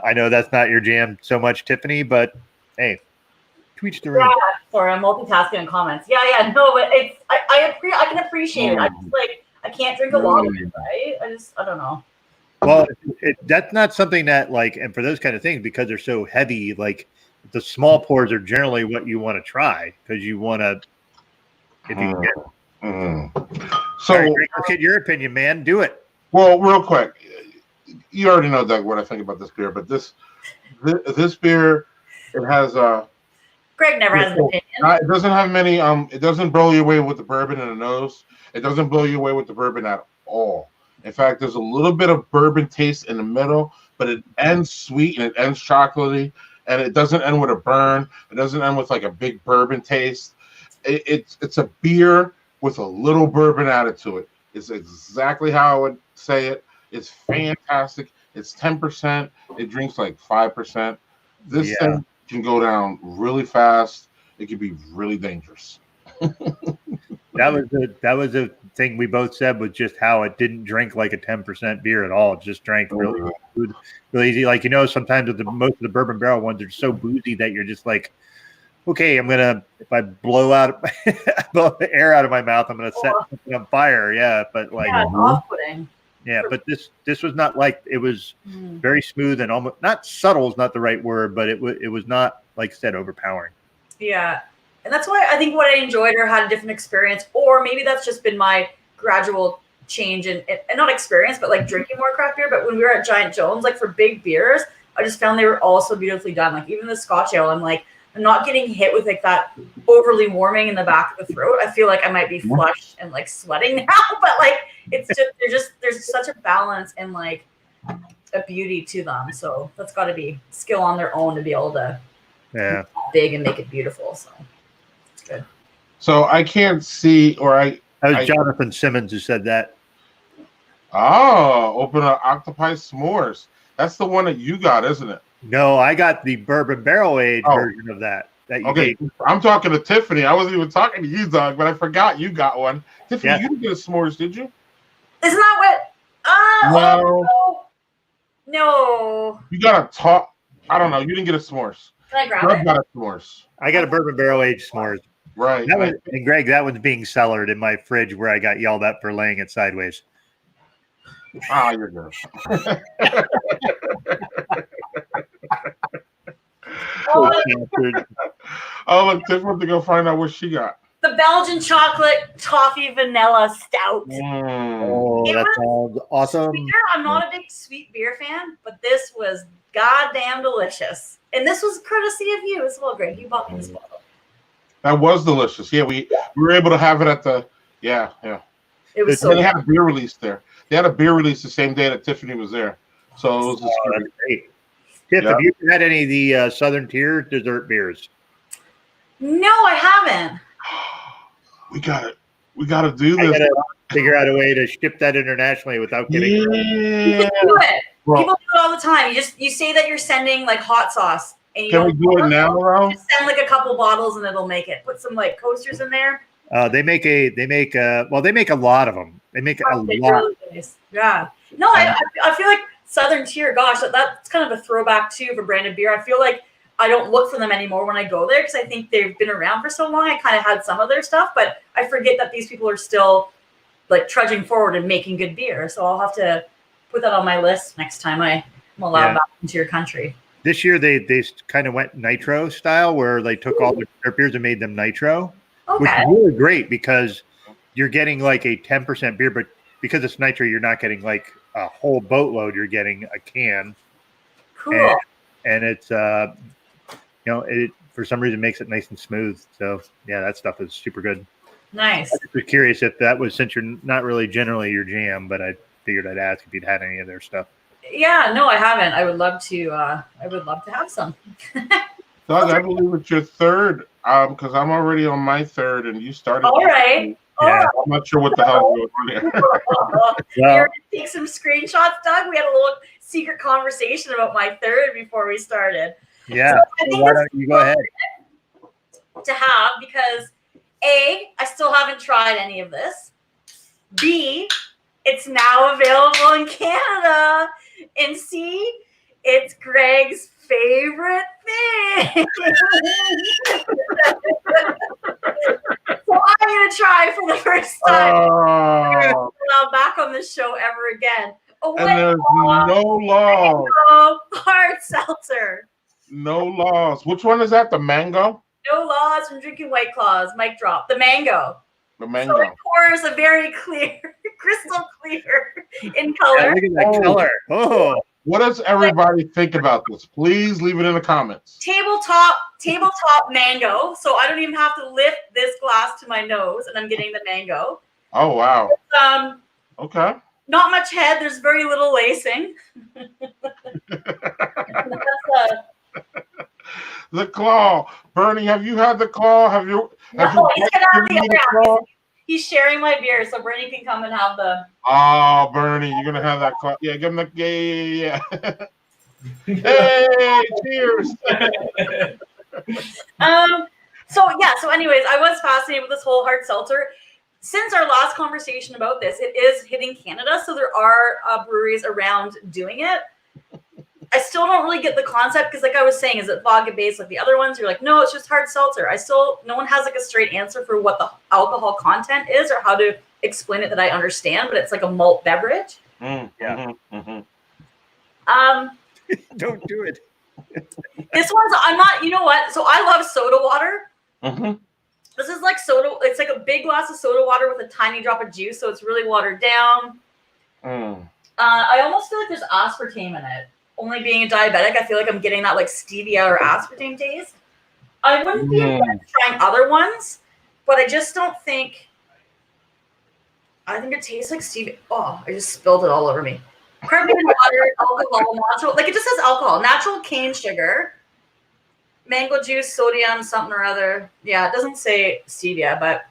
I know that's not your jam so much, Tiffany, but hey, tweet the ring. Yeah, sorry, I'm multitasking in comments. Yeah, no, but it's I can appreciate it. I just I can't drink a lot of it, right? I don't know. Well, that's not something that and for those kind of things, because they're so heavy, like the small pours are generally what you want to try because you want to. If you can get. So, right, let's get your opinion, man. Do it. Well, real quick, you already know, Doug, what I think about this beer, but this beer, it has Greg never has an opinion. It doesn't have many. It doesn't blow you away with the bourbon in the nose. It doesn't blow you away with the bourbon at all. In fact, there's a little bit of bourbon taste in the middle, but it ends sweet and it ends chocolatey, and it doesn't end with a burn. It doesn't end with like a big bourbon taste. It's a beer with a little bourbon added to it. It's exactly how I would say it. It's fantastic. It's 10%. It drinks like 5%. This thing can go down really fast. It can be really dangerous. That was a thing we both said, was just how it didn't drink like a 10% beer at all. It just drank really easy. Like, sometimes with most of the bourbon barrel ones are so boozy that you're just like, okay, if I blow air out of my mouth, I'm gonna set something on fire. Yeah, but it's off-putting. Yeah, but this was not like, it was very smooth and almost not subtle is not the right word, but it was not, like I said, overpowering. Yeah, and that's why I think what I enjoyed or had a different experience, or maybe that's just been my gradual change and not experience, but like drinking more craft beer. But when we were at Giant Jones, like for big beers, I just found they were all so beautifully done. Like even the Scotch ale, I'm not getting hit with like that overly warming in the back of the throat. I feel like I might be flushed and like sweating now, but like it's just there's such a balance and like a beauty to them. So that's got to be skill on their own to be able to make it big and make it beautiful. So it's good. So I can't see, that was Jonathan Simmons who said that. Oh, open an octopi s'mores. That's the one that you got, isn't it? No, I got the bourbon barrel aged version of that you gave. I'm talking to Tiffany. I wasn't even talking to you, Doug, but I forgot you got one. Tiffany, you didn't get a s'mores, did you? Isn't that what? No. You got a top. I don't know. You didn't get a s'mores. Can I grab it? Got a s'mores. I got a bourbon barrel aged s'mores. Right. And Greg, that one's being cellared in my fridge where I got yelled at for laying it sideways. Ah, you're good. Look, Tiff wants to go find out what she got. The Belgian chocolate toffee vanilla stout. That sounds awesome. I'm not a big sweet beer fan, but this was goddamn delicious. And this was courtesy of you as well, Greg. You bought me this bottle. That was delicious. Yeah, we were able to have it at the It was They had a beer release there. They had a beer release the same day that Tiffany was there. So it was that's great. Tiff, have you had any of the Southern Tier dessert beers? No, I haven't. We got to do this. Figure out a way to ship that internationally without getting. You can do it. People do it all the time. You say that you're sending like hot sauce. And can we do it now, though? Just send like a couple bottles and it'll make it. Put some like coasters in there. They make a lot of them. They make a lot. Really nice. Yeah. No, I feel like Southern Tier. Gosh, that's kind of a throwback too for branded beer. I feel like I don't look for them anymore when I go there because I think they've been around for so long. I kind of had some of their stuff, but I forget that these people are still like trudging forward and making good beer. So I'll have to put that on my list next time I'm allowed back into your country. This year they kind of went nitro style where they took all their beers and made them nitro, which is really great because you're getting like a 10% beer, but because it's nitro, you're not getting like a whole boatload. You're getting a can. Cool. And it's it for some reason makes it nice and smooth. So yeah, that stuff is super good. Nice. I was curious if that was, since you're not really generally your jam, but I figured I'd ask if you'd had any of their stuff. Yeah, no, I haven't. I would love to. I would love to have some. Doug, I believe it's your third, because I'm already on my third, and you started. All right. Yeah. I'm not sure what the hell is going on here. We were to take some screenshots, Doug. We had a little secret conversation about my third before we started. Yeah. So I think why don't you go ahead? to have, because A, I still haven't tried any of this. B, it's now available in Canada. And C, it's Greg's favorite thing. So I'm going to try for the first time. I'm back on this show ever again. And there's no laws. Hard seltzer. No laws. Which one is that? The mango? No laws from drinking White Claws. Mic drop. The mango. The mango. So it pours a very clear, crystal clear in color. Yeah, look at that color. Oh. What does everybody think about this? Please leave it in the comments. Tabletop mango. So I don't even have to lift this glass to my nose, and I'm getting the mango. Oh wow. Okay. Not much head. There's very little lacing. The claw. Bernie, have you had the claw? Have you? No, he's gonna have the other half. He's sharing my beer, so Bernie can come and have the. Oh, Bernie, you're gonna have that claw. Yeah, give him the yeah. Hey, cheers. So anyways, I was fascinated with this whole hard seltzer. Since our last conversation about this, it is hitting Canada, so there are breweries around doing it. I still don't really get the concept because, like I was saying, is it vodka based like the other ones? You're like, no, it's just hard seltzer. No one has like a straight answer for what the alcohol content is or how to explain it that I understand, but it's like a malt beverage. Don't do it. This one's, I'm not, you know what? So I love soda water. Mm-hmm. This is like soda. It's like a big glass of soda water with a tiny drop of juice, so it's really watered down. I almost feel like there's aspartame in it. Only being a diabetic, I feel like I'm getting that like stevia or aspartame taste. I wouldn't be against trying other ones, but I just don't think. I think it tastes like stevia. Oh, I just spilled it all over me. Carbonated water, alcohol, natural. Like it just says alcohol, natural cane sugar, mango juice, sodium, something or other. Yeah, it doesn't say stevia, but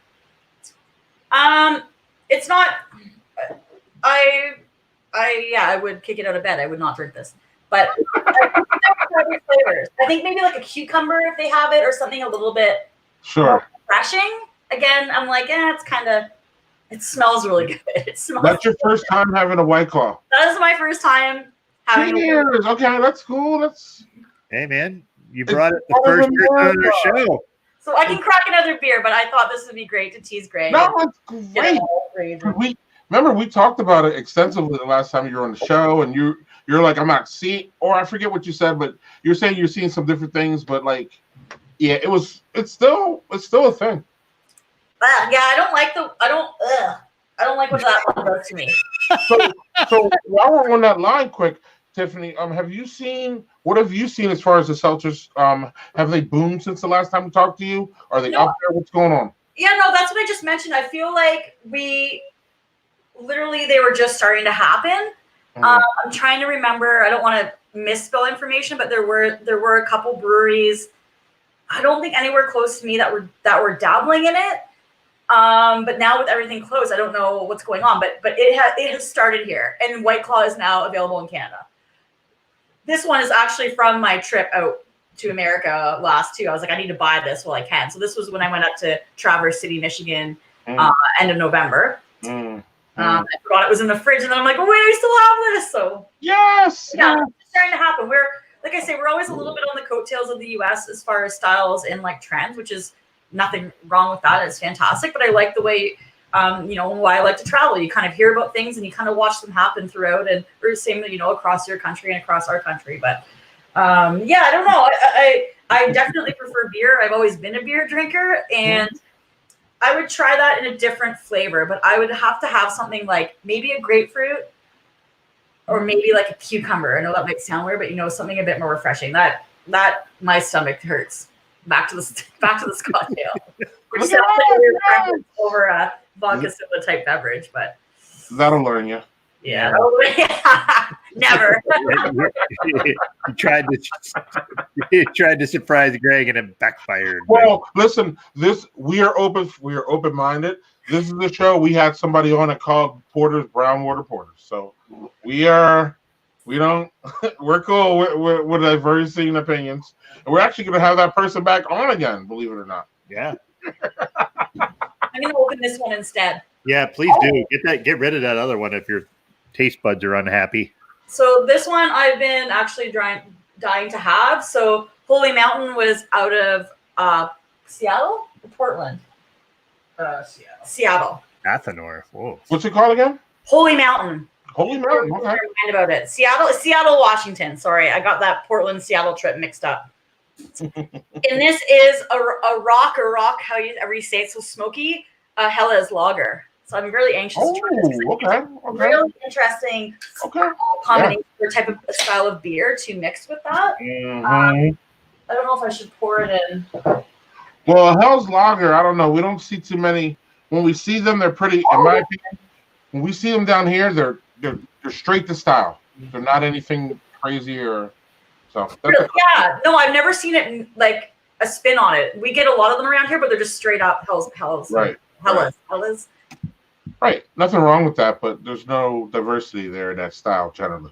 it's not. I would kick it out of bed. I would not drink this. But I think maybe like a cucumber if they have it, or something a little bit more refreshing. Again, I'm like, it smells really good. It smells. That's your first time having a White Claw. That is my first time having a White Claw. Okay, that's cool. Hey man, you brought it the first year on our show. So I can crack another beer, but I thought this would be great to tease Greg. No, it's great. Remember we talked about it extensively the last time you were on the show, and you're like, I'm not seeing, or I forget what you said, but you're saying you're seeing some different things, but like, yeah, it's still a thing. Yeah, I don't like what that one does to me. So while we're on that line, quick, Tiffany, what have you seen as far as the seltzers? Have they boomed since the last time we talked to you? Are they up there? What's going on? Yeah, no, that's what I just mentioned. I feel like they were just starting to happen. I'm trying to remember. I don't want to misspell information, but there were a couple breweries. I don't think anywhere close to me that were dabbling in it. But now with everything closed, I don't know what's going on. But it has started here, and White Claw is now available in Canada. This one is actually from my trip out to America last too. I was like, I need to buy this while I can. So this was when I went up to Traverse City, Michigan, end of November. I forgot it was in the fridge, and then I'm like, oh wait, I still have this. So yes, it's starting to happen. Like I say, we're always a little bit on the coattails of the US as far as styles and like trends, which is nothing wrong with that. It's fantastic. But I like the way, why I like to travel. You kind of hear about things and you kind of watch them happen throughout, and or same, across your country and across our country. But I don't know. I definitely prefer beer. I've always been a beer drinker, and I would try that in a different flavor, but I would have to have something like maybe a grapefruit or maybe like a cucumber. I know that might sound weird, but something a bit more refreshing. That that my stomach hurts. Back to the Scotch ale, which Look sounds at like a weird that. preference over a vodka soda type beverage, but That'll learn you. yeah. Never. He tried to surprise Greg and it backfired. Well, listen, we are open-minded. This is the show. We had somebody on it called Porter's Brown Water Porters. So we're cool with diversing opinions. And we're actually going to have that person back on again, believe it or not. Yeah. I'm going to open this one instead. Yeah, please do. Get rid of that other one if your taste buds are unhappy. So this one I've been actually dying to have. So Holy Mountain was out of Seattle or Portland? Seattle. Athenor. Whoa. What's it called again? Holy Mountain. Holy Mountain. Okay. Never mind about it. Seattle, Washington. Sorry, I got that Portland-Seattle trip mixed up. And this is a rock, however you say it, so smoky, Helles lager. So I'm really anxious to try this. Okay. Really interesting combination or type of style of beer to mix with that. Mm-hmm. I don't know if I should pour it in. Well, Hell's Lager, I don't know. We don't see too many. When we see them, they're pretty. In my opinion, when we see them down here, they're straight to style. They're not anything crazy or so. Really? Yeah. No, I've never seen it like a spin on it. We get a lot of them around here, but they're just straight up Helles. Right. Helles. Right. Nothing wrong with that, but there's no diversity there in that style generally.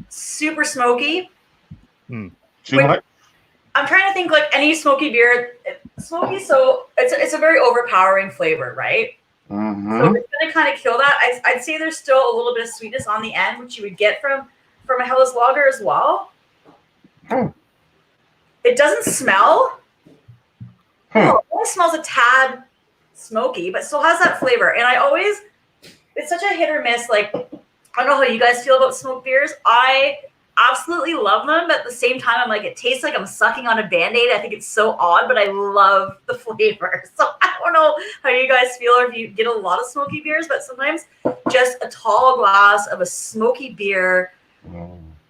Super smoky. I'm trying to think like any smoky beer. Smoky, so it's a very overpowering flavor, right? Mm-hmm. So it's going to kind of kill that. I'd say there's still a little bit of sweetness on the end, which you would get from a Helles Lager as well. It doesn't smell. It only smells a tad smoky, but still has that flavor. And it's such a hit or miss. Like, I don't know how you guys feel about smoked beers. I absolutely love them, but at the same time, I'm like, it tastes like I'm sucking on a Band-Aid. I think it's so odd, but I love the flavor. So I don't know how you guys feel or if you get a lot of smoky beers, but sometimes just a tall glass of a smoky beer,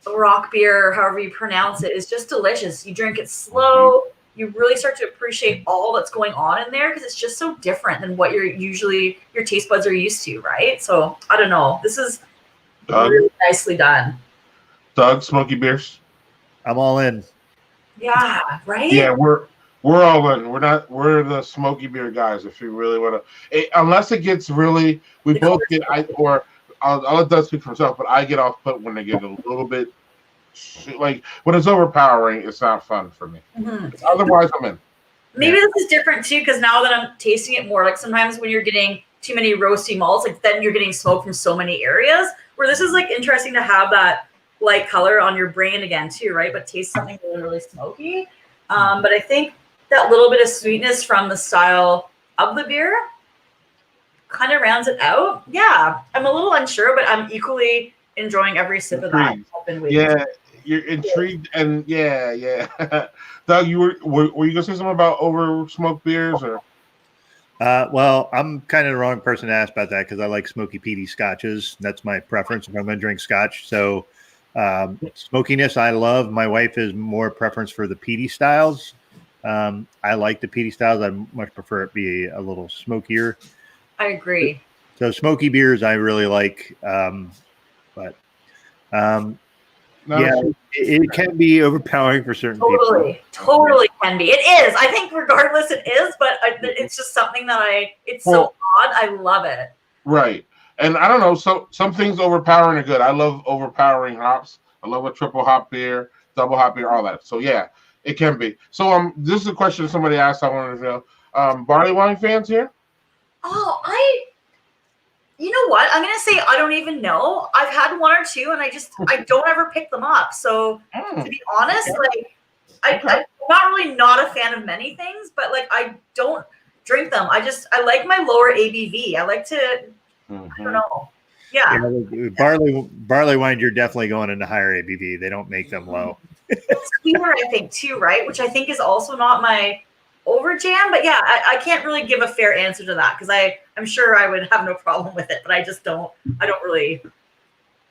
rock beer, however you pronounce it, is just delicious. You drink it slow. You really start to appreciate all that's going on in there because it's just so different than what your taste buds are used to, right? So I don't know. This is really nicely done. Doug, smoky beers. I'm all in. Yeah, right? Yeah, we're all in. We're the smoky beer guys. If you really want to, unless it gets really, I'll let Doug speak for himself, but I get off put when they get a little bit like when it's overpowering. It's not fun for me. Mm-hmm. Otherwise, I'm in. Maybe this is different too because now that I'm tasting it more, like sometimes when you're getting too many roasty malts, like then you're getting smoke from so many areas. Where this is like interesting to have that light color on your brain again too, right? But taste something really, really smoky. But I think that little bit of sweetness from the style of the beer kind of rounds it out. Yeah, I'm a little unsure, but I'm equally enjoying every sip of that. Yeah, you're intrigued, and yeah. Doug, were you gonna say something about over smoked beers or? Well, I'm kind of the wrong person to ask about that because I like smoky peaty scotches. That's my preference if I'm going to drink scotch. So smokiness, I love. My wife is more preference for the peaty styles. I like the peaty styles. I much prefer it be a little smokier. I agree. So smoky beers, I really like. But it can be overpowering for certain people. Totally can be. It is. I think regardless it is, but it's just something that so odd. I love it. Right. And I don't know, so some things overpowering are good. I love overpowering hops. I love a triple hop beer, double hop beer, all that. So yeah, it can be. So this is a question somebody asked. I wanted to know. Barley wine fans here? Oh, you know what? I'm gonna say I don't even know. I've had one or two, and I don't ever pick them up. So to be honest, I'm not really not a fan of many things, but like I don't drink them. I like my lower ABV. I like to. I don't know. Yeah. Barley wine, you're definitely going into higher ABV. They don't make them low. It's sweeter, I think, too, right? Which I think is also not my over jam. But yeah, I can't really give a fair answer to that because I'm sure I would have no problem with it, but I just don't. I don't really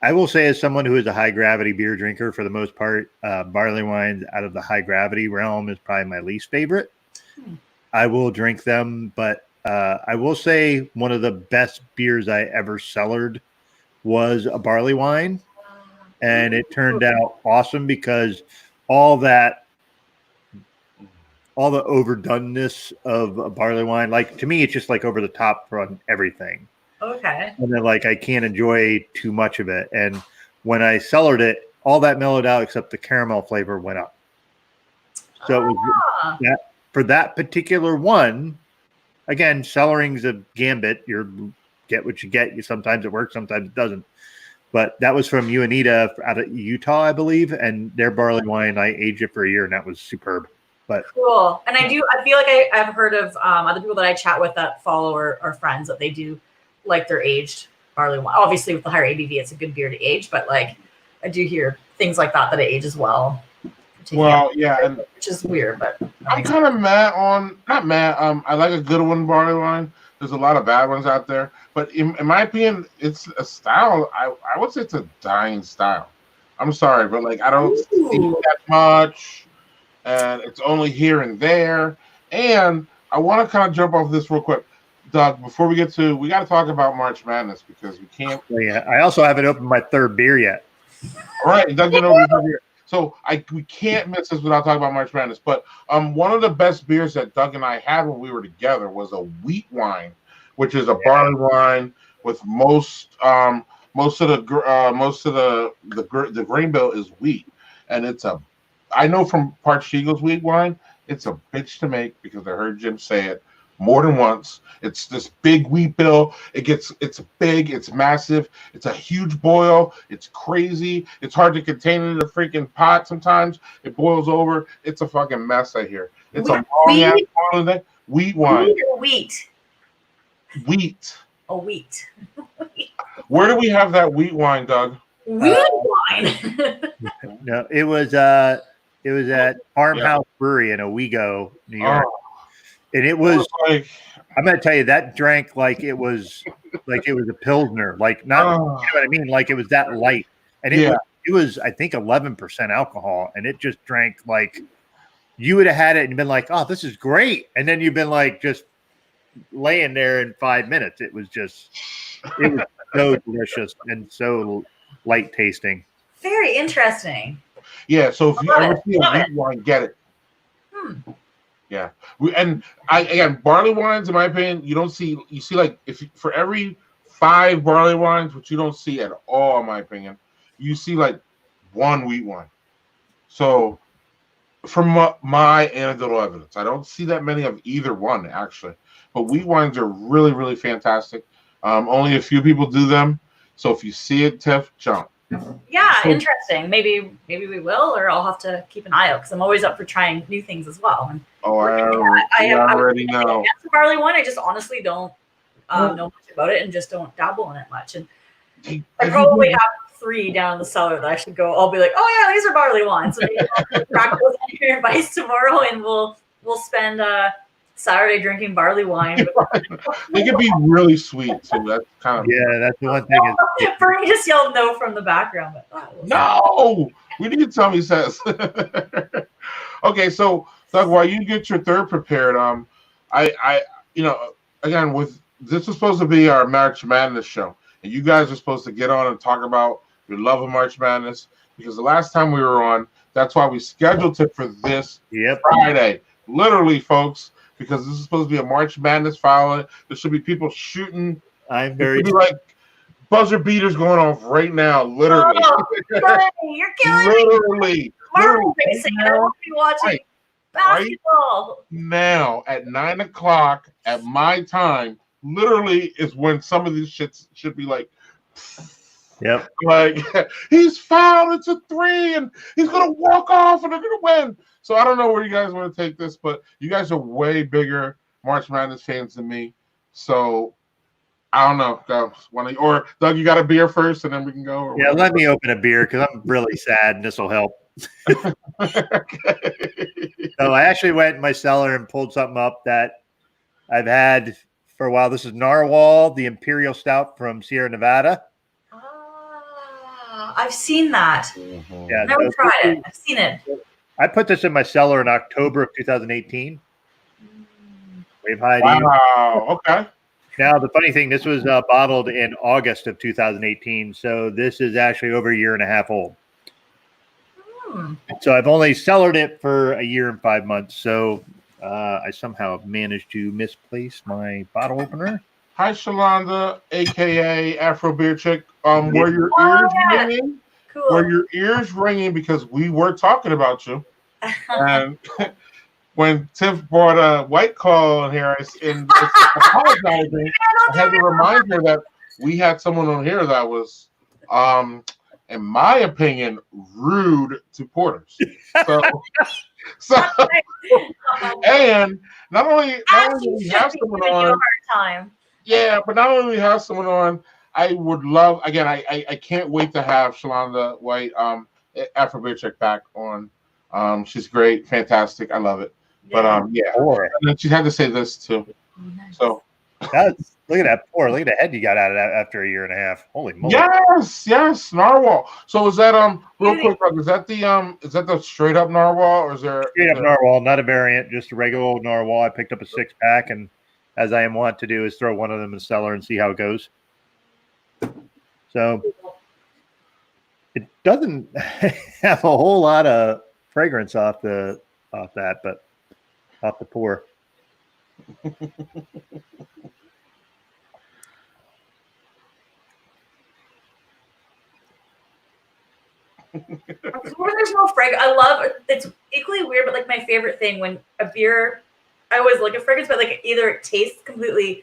I will say, as someone who is a high gravity beer drinker for the most part, barley wines out of the high gravity realm is probably my least favorite. I will drink them, but I will say one of the best beers I ever cellared was a barley wine, and it turned out awesome because all the overdoneness of a barley wine, like to me, it's just like over the top on everything. Okay. And then like I can't enjoy too much of it. And when I cellared it, all that mellowed out except the caramel flavor went up. So it was for that particular one. Again, cellaring's a gambit. You get what you get. Sometimes it works, sometimes it doesn't. But that was from Uinita out of Utah, I believe, and their barley wine. I aged it for a year, and that was superb. But cool. And I feel like I've heard of other people that I chat with that follow or friends that they do like their aged barley wine. Obviously, with the higher ABV, it's a good beer to age. But like, I do hear things like that it ages well. Well, yeah, and which is weird, but I'm kind of not mad. I like a good one barley wine. There's a lot of bad ones out there, but in my opinion, it's a style. I would say it's a dying style. I'm sorry, but like I don't see that much, and it's only here and there. And I want to kind of jump off this real quick, Doug. Before we got to talk about March Madness because we can't. Yeah, I also haven't opened my third beer yet. All right, Doug didn't open his third beer. So we can't miss this without talking about March Madness. But one of the best beers that Doug and I had when we were together was a wheat wine, which is a barley wine with most of the grain bill is wheat, and I know from Parched Eagle's wheat wine, it's a bitch to make because I heard Jim say it more than once. It's this big wheat bill. It's big, it's massive, it's a huge boil, it's crazy, it's hard to contain in a freaking pot sometimes. It boils over. It's a fucking mess, I hear. It's a long ass boiling thing. Wheat wine. Wheat. Oh, wheat. Where do we have that wheat wine, Doug? Wheat wine. No, it was at Farmhouse Brewery in Owego, New York. And it was like, I'm going to tell you, that drank like it was a Pilsner, like not, you know what I mean? Like it was that light. And it was, I think 11% alcohol. And it just drank like you would have had it and been like, oh, this is great. And then you've been like, just laying there in 5 minutes. It was so delicious and so light tasting. Very interesting. Yeah. So if you ever see a wheat wine, get it. Yeah, again, barley wines, in my opinion, you see like for every 5 barley wines, which you don't see at all, in my opinion, you see like 1 wheat wine. So, from my anecdotal evidence, I don't see that many of either one actually. But wheat wines are really, really fantastic. Only a few people do them, so if you see it, Tiff, jump. Yeah, interesting. Maybe we will, or I'll have to keep an eye out because I'm always up for trying new things as well. And I already know. The barley one, I just honestly don't know much about it and just don't dabble in it much. And I probably have 3 down in the cellar that I should go. I'll be like, oh yeah, these are barley wines. So maybe I'll crack those into your advice tomorrow, and we'll spend Saturday drinking barley wine. They can be really sweet too. That's kind of that's the one thing. Bernie just yelled no from the background. But, no, we need to tell me says. Okay, so Doug, while you get your third prepared, again with this is supposed to be our March Madness show, and you guys are supposed to get on and talk about your love of March Madness because the last time we were on, that's why we scheduled it for this Friday. Literally, folks. Because this is supposed to be a March Madness following. There should be people shooting. I'm very like buzzer beaters going off right now, literally. Oh, you're killing me. Marvel racing. I won't be watching basketball. Right now at 9:00 at my time, literally is when some of these shits should be like. Yep. Like he's fouled. It's a 3, and he's gonna walk off, and they're gonna win. So I don't know where you guys want to take this, but you guys are way bigger March Madness fans than me. So I don't know. Or Doug, you got a beer first, and then we can go. Yeah, let me open a beer because I'm really sad, and this will help. So I actually went in my cellar and pulled something up that I've had for a while. This is Narwhal, the Imperial Stout from Sierra Nevada. I've seen that. Mhm. Yeah, Never so tried it. I've seen it. I put this in my cellar in October of 2018. Wave high to you. Wow. Okay. Now, the funny thing, this was bottled in August of 2018, so this is actually over a year and a half old. Hmm. So I've only cellared it for a year and 5 months. So I somehow managed to misplace my bottle opener. Hi, Shalonda, aka Afro Beer Chick. Were your ears ringing? Cool. Were your ears ringing because we were talking about you? And when Tiff brought a White Claw in here and apologizing, I had to remind her that we had someone on here that was, in my opinion, rude to porters. So and not only do we have someone on, yeah, but not only do we have someone on, I would love again. I can't wait to have Shalonda White, Afro Beer Chick back on. She's great, fantastic. I love it. But yeah, and then she had to say this too. So that's look at that pour. Look at the head you got out of that after a year and a half. Holy moly! Yes, narwhal. So is that real quick? Is that the straight up narwhal or is there straight up narwhal, not a variant, just a regular old narwhal? I picked up a 6-pack, and as I am wont to do, is throw one of them in the cellar and see how it goes. So it doesn't have a whole lot of fragrance off that, but off the pour. There's no fragrance. I love it's equally weird, but like my favorite thing when a beer, I always look at fragrance, but like either it tastes completely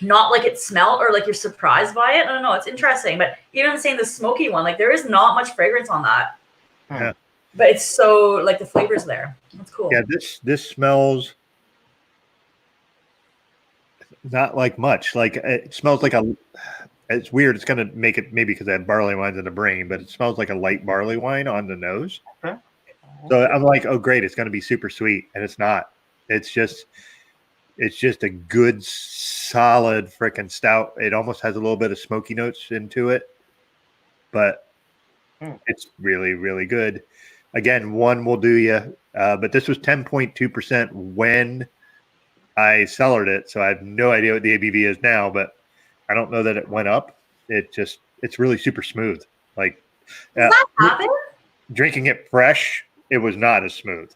not like it smelled or like you're surprised by it. I don't know. It's interesting, but even saying the smoky one, like there is not much fragrance on that. Yeah. But it's so like the flavor's there. That's cool. Yeah, this smells not like much. Like it smells like it's weird. It's gonna make it maybe because I had barley wines in the brain, but it smells like a light barley wine on the nose. Okay. So I'm like, oh great, it's gonna be super sweet, and it's not. It's just a good solid freaking stout. It almost has a little bit of smoky notes into it, but it's really, really good. Again, one will do you. But this was 10.2% when I cellared it, so I have no idea what the ABV is now, but I don't know that it went up. It's really super smooth. Like Does that happen? Drinking it fresh, it was not as smooth.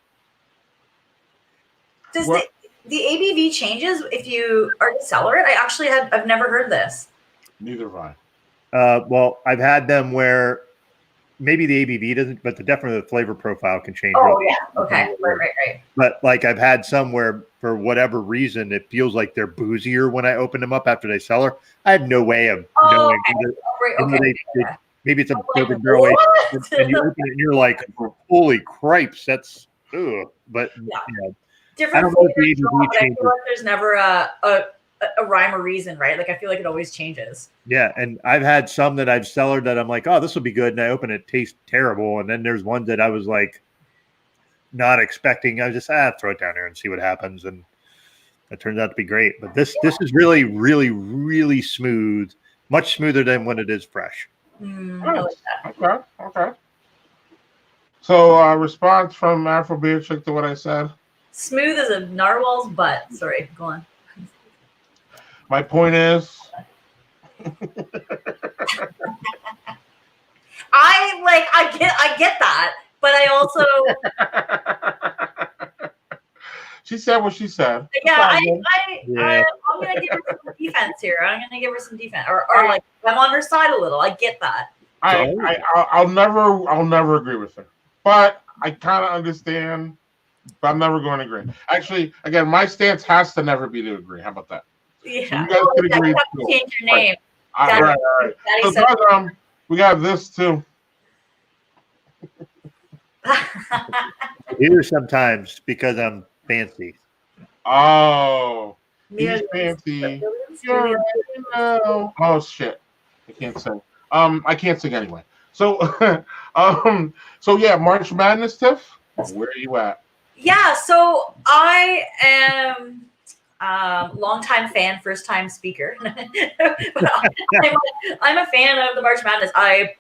Does the ABV changes if you are to cellar it? I've never heard this. Neither have I. Well, I've had them where maybe the ABV doesn't, but definitely the flavor profile can change. Oh yeah, okay, right. But like I've had some where for whatever reason it feels like they're boozier when I open them up after they cellar. I have no way of knowing. Maybe it's a bourbon barrel aged, and you open it and you're like, holy cripes, that's but different flavors. I feel like there's never a rhyme or reason, right? Like I feel like it always changes. Yeah, and I've had some that I've cellared that I'm like, oh, this will be good, and I open it, tastes terrible, and then there's ones that I was like not expecting. I was just throw it down there and see what happens, and it turns out to be great. But this is really, really, really smooth, much smoother than when it is fresh. I like that. Okay. So response from Afro Beer Chick to what I said. Smooth as a narwhal's butt. Sorry, go on. My point is, I get that, but I also she said what she said. Yeah, I'm gonna give her some defense here. I'm gonna give her some defense, or like I'm on her side a little. I get that. I'll never agree with her, but I kind of understand. But I'm never going to agree. Actually, again, my stance has to never be to agree. How about that? Yeah, so you guys can agree. You have to change your name. Right. So guys, we got this too. Either sometimes because I'm fancy. Oh, he's fancy. Oh shit, I can't sing. I can't sing anyway. So, so yeah, March Madness, Tiff. Where are you at? Yeah, so I am longtime fan, first time speaker. I'm a fan of the March Madness. I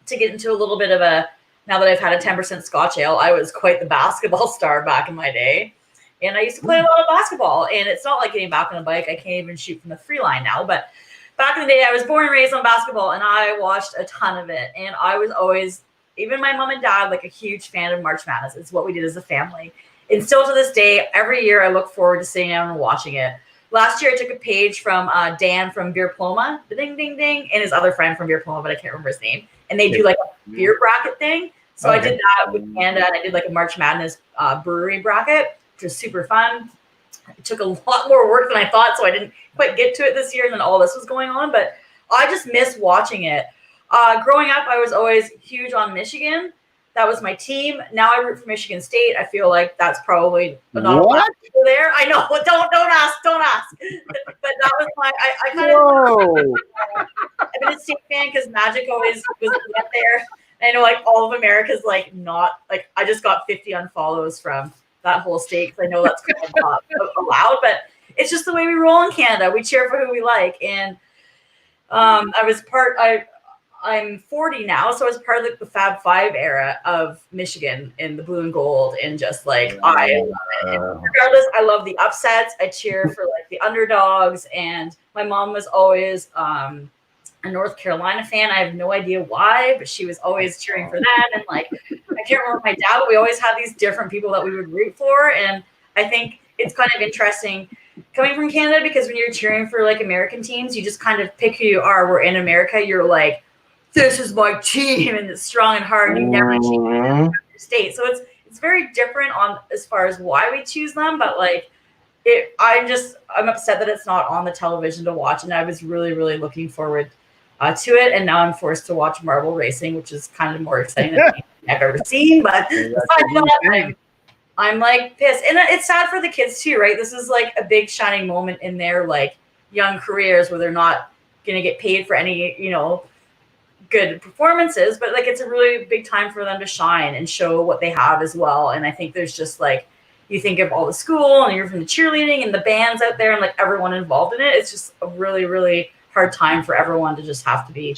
to get into a little bit of a, now that I've had a 10% Scotch ale, I was quite the basketball star back in my day. And I used to play a lot of basketball. And it's not like getting back on a bike. I can't even shoot from the free line now. But back in the day, I was born and raised on basketball, and I watched a ton of it. And I was always, even my mom and dad, like a huge fan of March Madness. It's what we did as a family. And still to this day, every year I look forward to sitting down and watching it. Last year, I took a page from Dan from Beer Ploma, the ding, ding, ding, and his other friend from Beer Ploma, but I can't remember his name. And they do like a beer bracket thing. So I did that with Canada, and I did like a March Madness brewery bracket, which was super fun. It took a lot more work than I thought, so I didn't quite get to it this year, and then all this was going on. But I just miss watching it. Growing up, I was always huge on Michigan. That was my team. Now I root for Michigan State. I feel like that's probably not a lot of people there. I know. Don't ask. But that was my. I kind of. I've been a State fan because Magic always was there. And I know like all of America's like not like I just got 50 unfollows from that whole state because I know that's kind of not allowed, but it's just the way we roll in Canada. We cheer for who we like, and I'm 40 now, so I was part of like the Fab Five era of Michigan in the blue and gold, and just like I love it. And regardless, I love the upsets. I cheer for like the underdogs, and my mom was always a North Carolina fan. I have no idea why, but she was always cheering for that. And like I can't remember my dad, but we always had these different people that we would root for, and I think it's kind of interesting coming from Canada because when you're cheering for like American teams, you just kind of pick who you are. Where in America, you're like, this is my team, and it's strong and hard, and you never choose your state. So it's very different on as far as why we choose them, but like I'm upset that it's not on the television to watch, and I was really, really looking forward to it, and now I'm forced to watch marble racing, which is kind of more exciting than I've ever seen. But I'm like pissed, and it's sad for the kids too, right? This is like a big shining moment in their like young careers where they're not going to get paid for any, good performances, but like it's a really big time for them to shine and show what they have as well. And I think there's just like you think of all the school and you're from the cheerleading and the bands out there and like everyone involved in it. It's just a really, really hard time for everyone to just have to be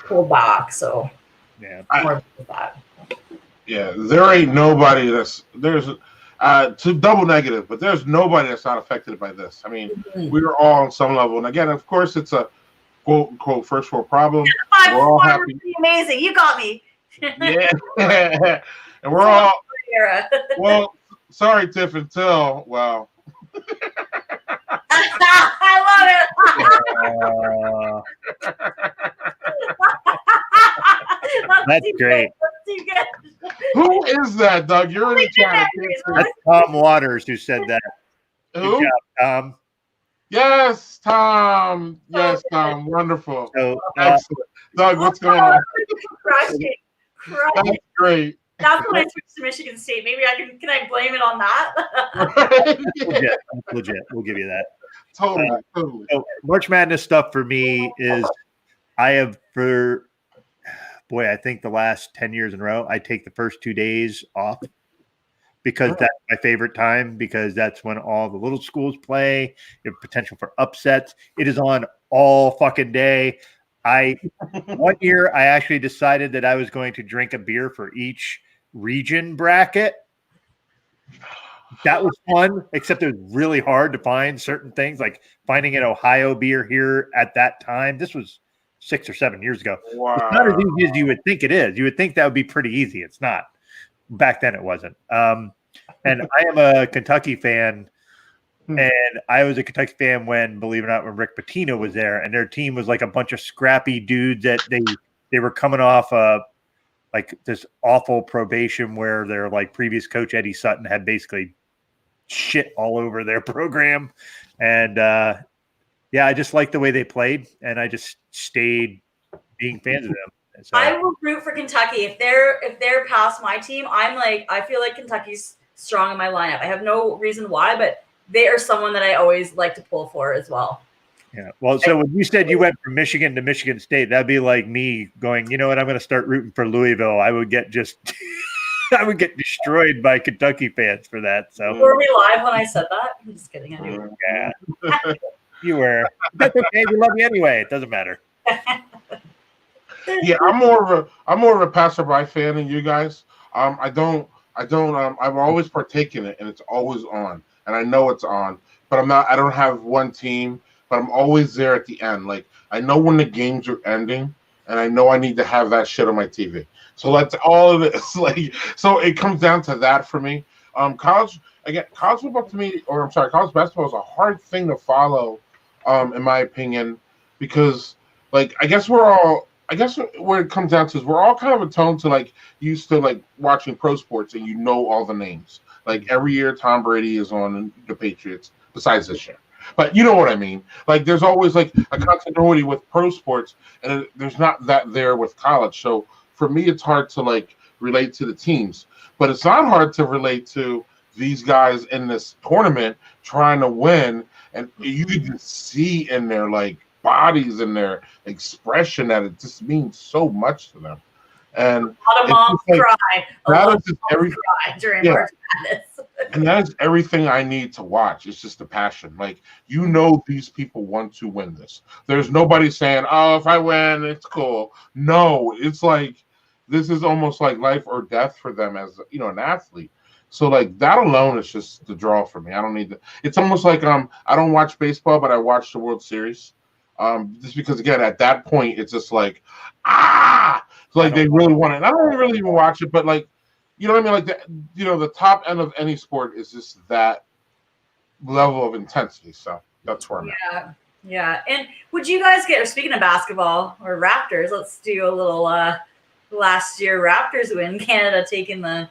pulled back. So more of that. Yeah, there ain't nobody there's to double negative, but there's nobody that's not affected by this. I mean, we're all on some level, and again, of course, it's a quote unquote first world problem. We're all happy. Amazing, you got me. Yeah, and we're all well. Sorry, Tiff, until well. I love it. That's great. Who is that, Doug? You're in the chat. That's Tom Waters who said that. Who? Good job, Tom. Yes, Tom. Yes, Tom. Wonderful. So, excellent. Doug, what's going on? Crushing. That's great. That's when I switched to Michigan State. Maybe can I blame it on that? Legit. We'll give you that. Totally. So March Madness stuff for me is I think the last 10 years in a row, I take the first 2 days off because that's my favorite time because that's when all the little schools play. You have potential for upsets. It is on all fucking day. One year I actually decided that I was going to drink a beer for each region bracket. That was fun, except it was really hard to find certain things, like finding an Ohio beer here at that time. This was 6 or 7 years ago. Wow. It's not as easy as you would think it is. You would think that would be pretty easy. It's not. Back then it wasn't. And I am a Kentucky fan. And I was a Kentucky fan when, believe it or not, when Rick Pitino was there, and their team was like a bunch of scrappy dudes that they were coming off like this awful probation where their like previous coach Eddie Sutton had basically shit all over their program, and I just liked the way they played, and I just stayed being fans of them. So, I will root for Kentucky if they're past my team. I feel like Kentucky's strong in my lineup. I have no reason why, but they are someone that I always like to pull for as well. Yeah. Well, so when you said you went from Michigan to Michigan State, that'd be like me going, you know what, I'm going to start rooting for Louisville. I would get I would get destroyed by Kentucky fans for that. So were we live when I said that? I'm just kidding. Anyway. Yeah. You were. That's okay. We love you anyway. It doesn't matter. Yeah, I'm more of a passerby fan than you guys. I've always partaken in it, and it's always on, and I know it's on, but I don't have one team, but I'm always there at the end. Like I know when the games are ending, and I know I need to have that shit on my TV. So that's all of it. Like, so it comes down to that for me. College football to me, or I'm sorry, college basketball is a hard thing to follow, in my opinion, because like I guess where it comes down to is we're all kind of attuned to like used to like watching pro sports and you know all the names. Like every year Tom Brady is on the Patriots, besides this year. But you know what I mean. Like there's always like a continuity with pro sports, and there's not that there with college. So for me, it's hard to like relate to the teams, but it's not hard to relate to these guys in this tournament trying to win, and you can just see in their like bodies and their expression that it just means so much to them. And A lot of moms like, cry. A that lot is of just moms cry during yeah. March Madness. And that is everything I need to watch. It's just the passion. Like, you know, these people want to win this. There's nobody saying, oh, if I win, it's cool. No, it's like, this is almost like life or death for them as, you know, an athlete. So like that alone is just the draw for me. I don't need to, it's almost like, I don't watch baseball, but I watch the World Series. Just because again, at that point, it's just like, it's like they really want it. I don't really even watch it, but like, you know what I mean? Like, the top end of any sport is just that level of intensity. So that's where I'm at. Yeah. And would you guys speaking of basketball or Raptors, let's do a little last year Raptors win, Canada taking the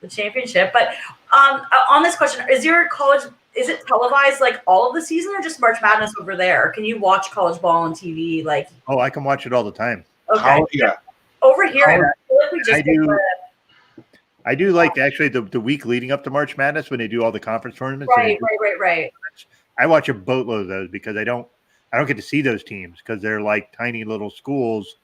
championship. But on this question, is it televised like all of the season or just March Madness over there? Can you watch college ball on TV? Like, oh, I can watch it all the time. Okay. Yeah. Over here, I feel like we just I do like actually the week leading up to March Madness when they do all the conference tournaments. Right. I watch a boatload of those because I don't get to see those teams because they're like tiny little schools,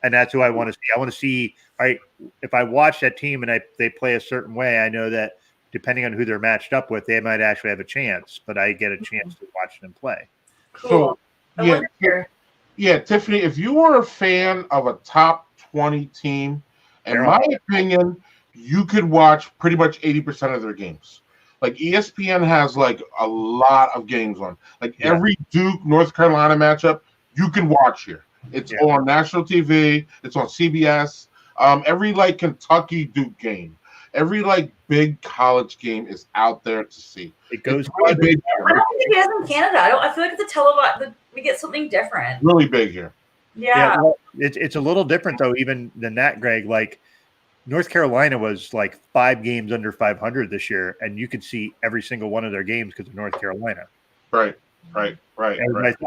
and that's who I want to see. I want to see, all right, if I watch that team and they play a certain way, I know that depending on who they're matched up with, they might actually have a chance, but I get a chance to watch them play. Cool. So, yeah, Tiffany, if you were a fan of a top 20 team, in my opinion, you could watch pretty much 80% of their games. Like ESPN has like a lot of games on. Like every Duke North Carolina matchup, you can watch here. It's on national TV. It's on CBS. Every like Kentucky Duke game, every like big college game is out there to see. It goes really big. I don't think it is in Canada. I feel like it's a televised. We get something different. Really big here. Yeah. Well, it's a little different though, even than that, Greg. Like North Carolina was like 5 games under 500 this year, and you could see every single one of their games because of North Carolina. Right. Thought,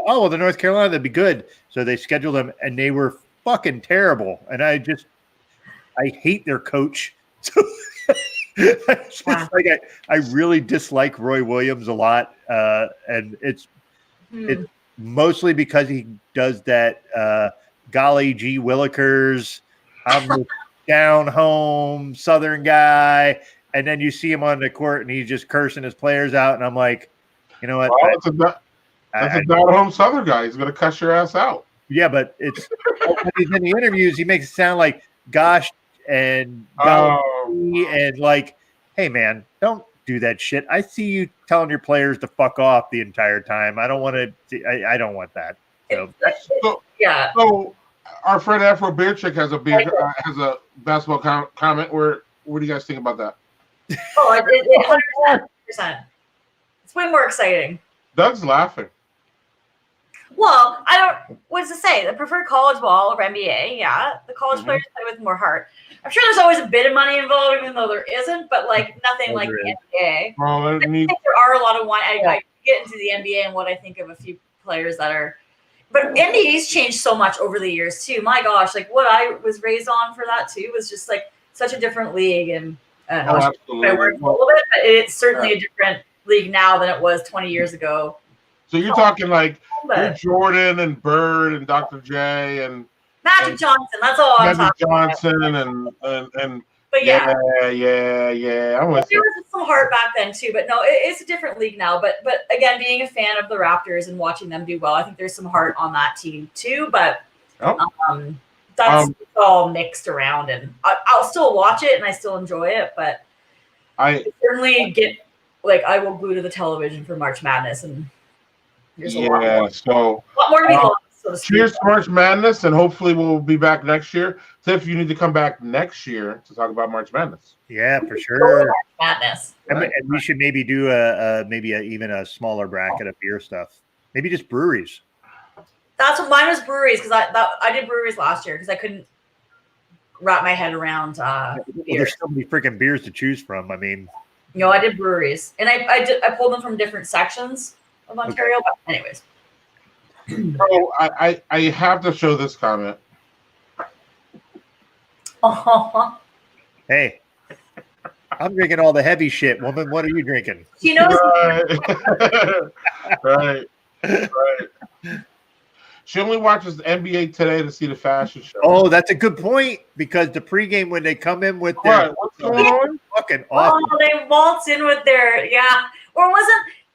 oh, well, the North Carolina, that'd be good. So they scheduled them, and they were fucking terrible. And I hate their coach. So like I really dislike Roy Williams a lot, and it's mostly because he does that golly gee Willikers. I'm the down home Southern guy, and then you see him on the court and he's just cursing his players out, and I'm like, you know what? Well, that's a down home Southern guy. He's gonna cuss your ass out. Yeah, but it's when he's in the interviews, he makes it sound like gosh and golly, and like, hey man, don't do that shit. I see you telling your players to fuck off the entire time. I don't want to. I don't want that. So So our friend Afro Beer Chick has a basketball comment. What do you guys think about that? Oh, 100%. It's way more exciting. Doug's laughing. Well, what's to say? I prefer college ball over NBA. Yeah, the college players play with more heart. I'm sure there's always a bit of money involved, even though there isn't, but like nothing like the NBA. Well, I think there are a lot of I get into the NBA and what I think of a few players that are, but NBA's changed so much over the years too. My gosh, like what I was raised on for that too was just like such a different league, and I don't know, absolutely. I work a little bit, but it's certainly a different league now than it was 20 years ago. So you're talking like you're Jordan and Bird and Dr. J and Magic Johnson. That's all I'm talking about. and but yeah. There was some heart back then too, but no, it's a different league now. But again, being a fan of the Raptors and watching them do well, I think there's some heart on that team too. But that's all mixed around, and I'll still watch it and I still enjoy it, but I certainly get I will glue to the television for March Madness, and there's a lot more to be lost. So cheers to March Madness, and hopefully we'll be back next year. Tiff, you need to come back next year to talk about March Madness. Yeah, for sure. March Madness, and we should maybe do even a smaller bracket of beer stuff. Maybe just breweries. That's what mine was, breweries, because I did breweries last year because I couldn't wrap my head around there's so many freaking beers to choose from. I mean, I did breweries, and I pulled them from different sections of Ontario. Okay. But anyways, so I have to show this comment. Hey, I'm drinking all the heavy shit, woman. What are you drinking? She knows. Right. She only watches the NBA Today to see the fashion show. Oh, that's a good point, because the pregame when they come in with their what's going on? Fucking awesome. Oh, they waltz in with their or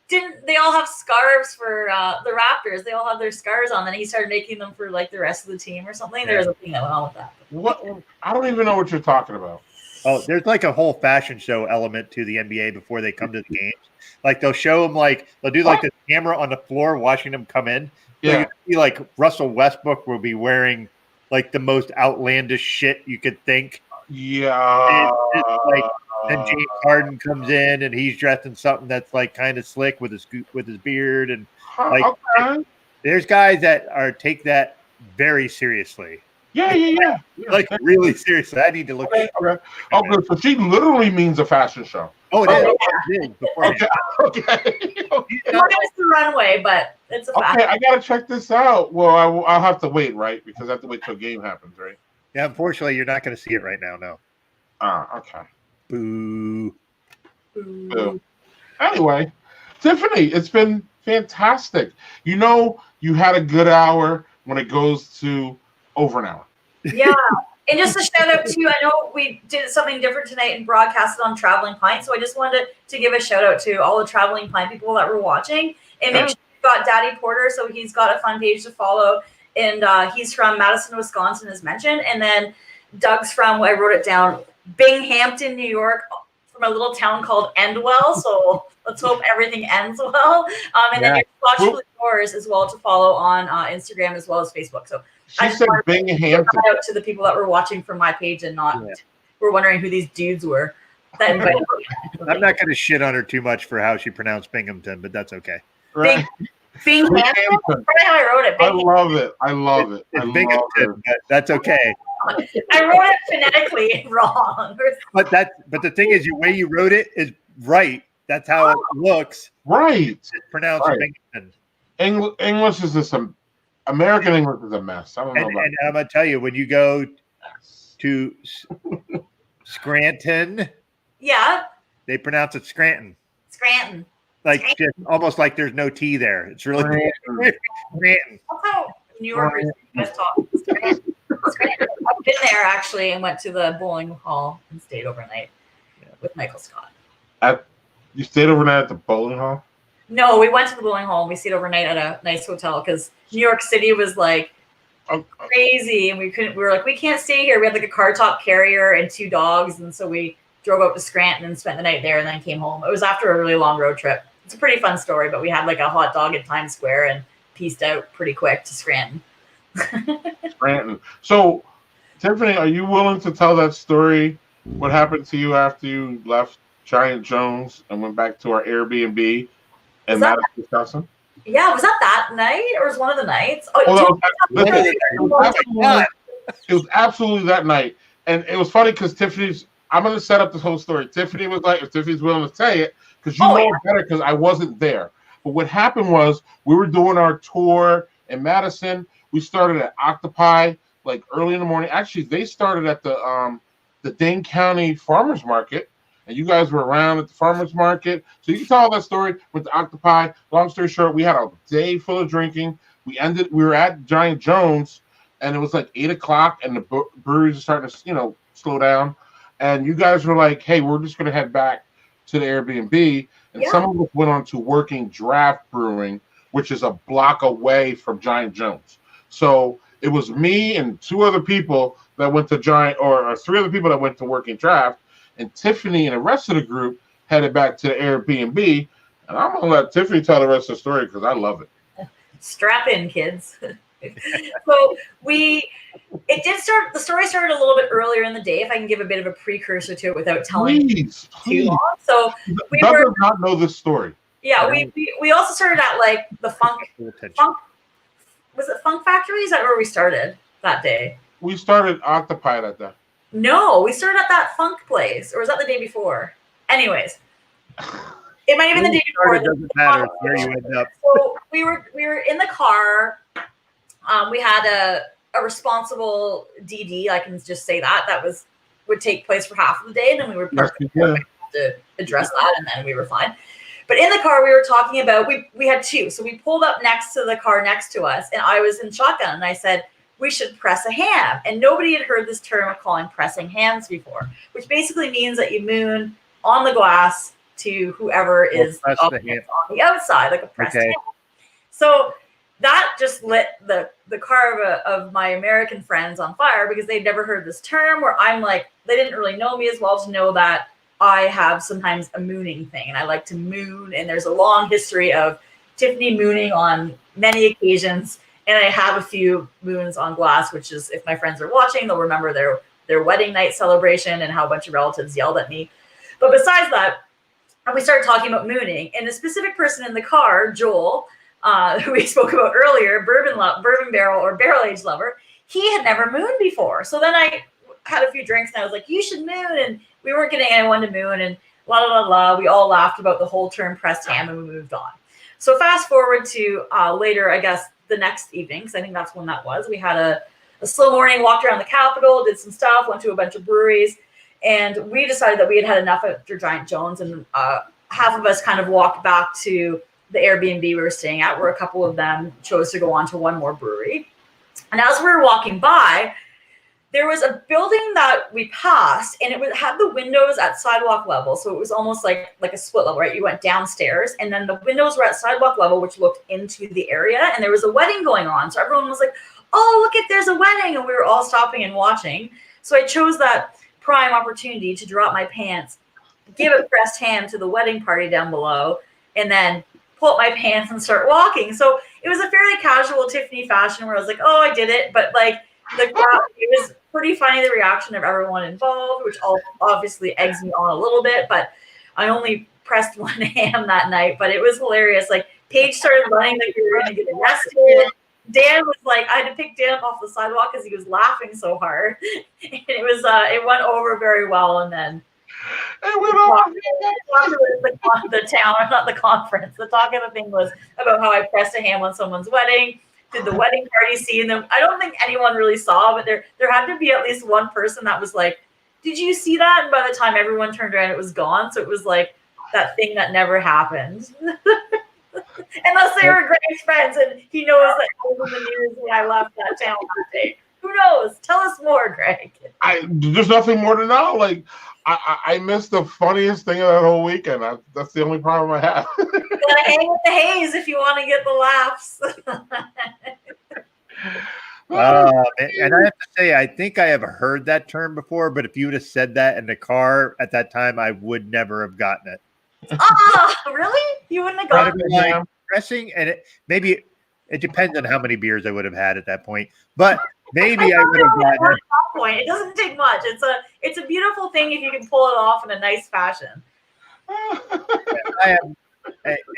didn't they all have scarves for the Raptors? They all have their scarves on, and he started making them for the rest of the team or something. There was a thing that went on with that. What? I don't even know what you're talking about. Oh, there's a whole fashion show element to the NBA before they come to the games. They'll show them they'll do the camera on the floor watching them come in. Yeah, you see, Russell Westbrook will be wearing the most outlandish shit you could think. Yeah. And James Harden comes in and he's dressed in something that's kind of slick with his beard, and there's guys that take that very seriously. Yeah. Really seriously. I need to look. Okay. Oh, good. So she literally means a fashion show. Oh, it is. Okay. Mine was the runway, but it's a fashion. Okay, I gotta check this out. Well, I'll have to wait, right? Because I have to wait till a game happens, right? Yeah, unfortunately, you're not going to see it right now. No. Okay. Boo. Anyway, Tiffany, it's been fantastic. You had a good hour when it goes to over an hour. Yeah. And just a shout out to, I know we did something different tonight and broadcasted on Traveling Pint. So I just wanted to give a shout out to all the Traveling Pint people that were watching. And make sure you got Daddy Porter. So he's got a fun page to follow. And he's from Madison, Wisconsin, as mentioned. And then Doug's from, I wrote it down, Binghamton, New York, from a little town called Endwell. So let's hope everything ends well. And then you're yours as well to follow on Instagram as well as Facebook. So she said Binghamton. Shout out to the people that were watching from my page and not were wondering who these dudes were. I'm not going to shit on her too much for how she pronounced Binghamton, but that's okay. Right. Binghamton. That's how I wrote it. I love it. It's Binghamton, but that's okay. I wrote it phonetically wrong. But the thing is, the way you wrote it is right. That's how it looks. Right. It's pronounced Binghamton. English is just American English is a mess. I don't know about and I'm gonna tell you, when you go to Scranton, they pronounce it Scranton. Scranton. Just almost like there's no T there. It's really Scranton. That's how New Yorkers talk. Scranton. I've been there actually and went to the bowling hall and stayed overnight with Michael Scott. You stayed overnight at the bowling hall? No, we went to the bowling hall and we stayed overnight at a nice hotel because New York City was crazy, and we were like, we can't stay here. We had a car top carrier and 2 dogs, and so we drove up to Scranton and spent the night there and then came home. It was after a really long road trip. It's a pretty fun story, but we had a hot dog at Times Square and pieced out pretty quick to Scranton. Scranton. So, Tiffany, are you willing to tell that story? What happened to you after you left Giant Jones and went back to our Airbnb in Madison, Wisconsin? Yeah, was that night or was one of the nights? It was absolutely that night. And it was funny because I'm going to set up this whole story. Tiffany was like, if Tiffany's willing to say it, because you know it better because I wasn't there. But what happened was we were doing our tour in Madison. We started at Octopi early in the morning. Actually, they started at the Dane County Farmers Market. And you guys were around at the farmers market. So you can tell all that story with the Octopi. Long story short, we had a day full of drinking. We were at Giant Jones, and it was 8 o'clock, and the breweries are starting to, slow down. And you guys were like, hey, we're just going to head back to the Airbnb. And some of us went on to Working Draft Brewing, which is a block away from Giant Jones. So It was me and two other people that went to Giant, or three other people that went to Working Draft, and Tiffany and the rest of the group headed back to the Airbnb. And I'm gonna let Tiffany tell the rest of the story because I love it. Strap in, kids. So the story started a little bit earlier in the day, if I can give a bit of a precursor to it without telling too long. So Doug does not know this story. Yeah, we also started at like the funk, was it Funk Factory? Is that where we started that day? We started Octopi that day. No, we started at that funk place, or was that the day before? Anyways, it might have been the day before. It doesn't matter where you end up. So we were in the car. We had a responsible DD. I can just say that would take place for half of the day, and then we were to address that, and then we were fine. But in the car, we were talking about we had two. So we pulled up next to the car next to us, and I was in shotgun, and I said, we should press a ham. And nobody had heard this term of calling pressing hams before, which basically means that you moon on the glass to whoever is on the outside, like a pressed ham. So that just lit the car of my American friends on fire because they'd never heard this term, where I'm like, they didn't really know me as well to know that I have sometimes a mooning thing, and I like to moon, and there's a long history of Tiffany mooning on many occasions, and I have a few moons on glass, which is, if my friends are watching, they'll remember their wedding night celebration and how a bunch of relatives yelled at me. But besides that, we started talking about mooning, and a specific person in the car, Joel, who we spoke about earlier, bourbon barrel or barrel-aged lover, he had never mooned before. So then I had a few drinks, and I was like, you should moon, and we weren't getting anyone to moon, and la la la la. We all laughed about the whole term pressed ham, and we moved on. So fast forward to later, I guess, the next evening, because I think that's when that was. We had a slow morning, walked around the Capitol, did some stuff, went to a bunch of breweries, and we decided that we had had enough after Giant Jones, and half of us kind of walked back to the Airbnb we were staying at, where a couple of them chose to go on to one more brewery. And as we were walking by, there was a building that we passed, and it had the windows at sidewalk level. So it was almost like a split level, right? You went downstairs, and then the windows were at sidewalk level, which looked into the area. And there was a wedding going on. So everyone was like, oh, look, there's a wedding. And we were all stopping and watching. So I chose that prime opportunity to drop my pants, give a pressed ham to the wedding party down below, and then pull up my pants and start walking. So it was a fairly casual Tiffany fashion where I was like, oh, I did it. But like it was pretty funny, the reaction of everyone involved, which obviously eggs me on a little bit, but I only pressed one ham that night, but it was hilarious. Like Paige started running like we were going to get arrested. Dan was like, I had to pick Dan up off the sidewalk because he was laughing so hard. And it went over very well. And then the town, or not the conference, the talk of the thing was about how I pressed a ham on someone's wedding. Did the wedding party see them? I don't think anyone really saw, but there had to be at least one person that was like, did you see that? And by the time everyone turned around, it was gone. So it was like that thing that never happened. Unless they were Greg's friends and he knows that I was in the news when I left that town that day. Who knows? Tell us more, Greg. There's nothing more to know. Like, I missed the funniest thing of that whole weekend. That's the only problem I have. You gotta hang with the haze if you want to get the laughs. And I have to say, I think I have heard that term before, but if you would have said that in the car at that time, I would never have gotten it. Oh, really? You wouldn't have gotten it? Like dressing, and maybe it depends on how many beers I would have had at that point, but maybe I would have gotten it. It doesn't take much. It's a beautiful thing if you can pull it off in a nice fashion.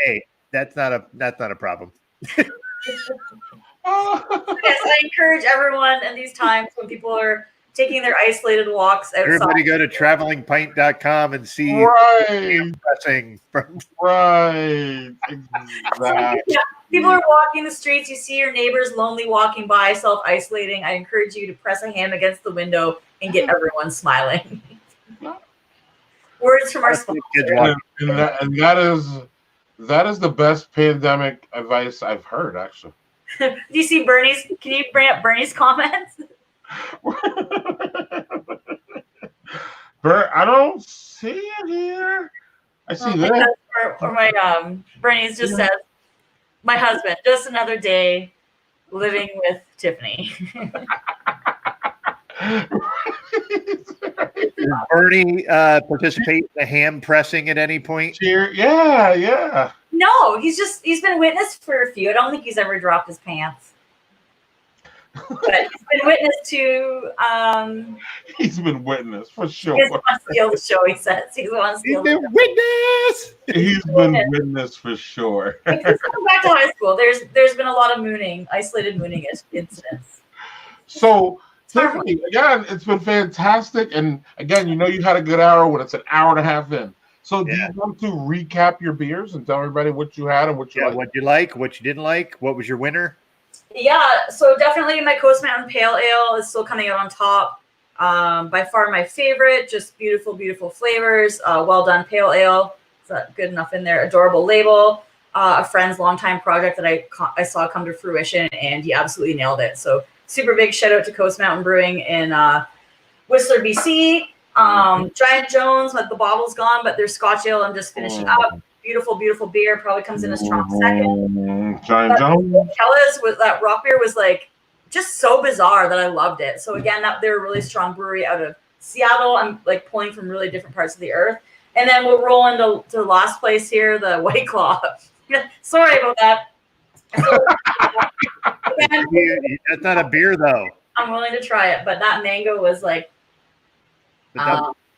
Hey, that's not a problem. Yes, I encourage everyone in these times when people are taking their isolated walks outside. Everybody go to travelingpint.com and see dressing from Exactly. Yeah. People are walking the streets. You see your neighbors lonely walking by, self-isolating. I encourage you to press a hand against the window and get everyone smiling. Words from our sponsor. And that is the best pandemic advice I've heard, actually. Do you see Bernie's? Can you bring up Bernie's comments? I don't see it here. I see that. Or my Bernie's just says, my husband, just another day living with Tiffany. Did Bernie participate in the ham pressing at any point? Cheer. Yeah, yeah. No, he's been witness for a few. I don't think he's ever dropped his pants. But he's been witness to He's been witness for sure. He wants to steal the show, he says. He's been witness. He's been witness for sure. Since coming back to high school, there's been a lot of isolated mooning incidents. So Tiffany, again, it's been fantastic. And again, you had a good hour when it's an hour and a half in. So do you want to recap your beers and tell everybody what you had and what you liked? What you like, what you didn't like, what was your winner? Yeah, so definitely my Coast Mountain Pale Ale is still coming out on top. By far my favorite, just beautiful, beautiful flavors. Well done Pale Ale. Is that good enough in there? Adorable label. A friend's longtime project that I saw come to fruition, and he absolutely nailed it. So super big shout out to Coast Mountain Brewing in Whistler, BC. Giant Jones, the bottle's gone, but their Scotch Ale I'm just finishing up. Beautiful, beautiful beer. Probably comes in a strong second. Giant Jones. Kellis with that rock beer was just so bizarre that I loved it. So again, they're a really strong brewery out of Seattle. I'm pulling from really different parts of the earth. And then we'll roll into the last place here, the White Claw. Sorry about that. That's not a beer though. I'm willing to try it, but that mango was that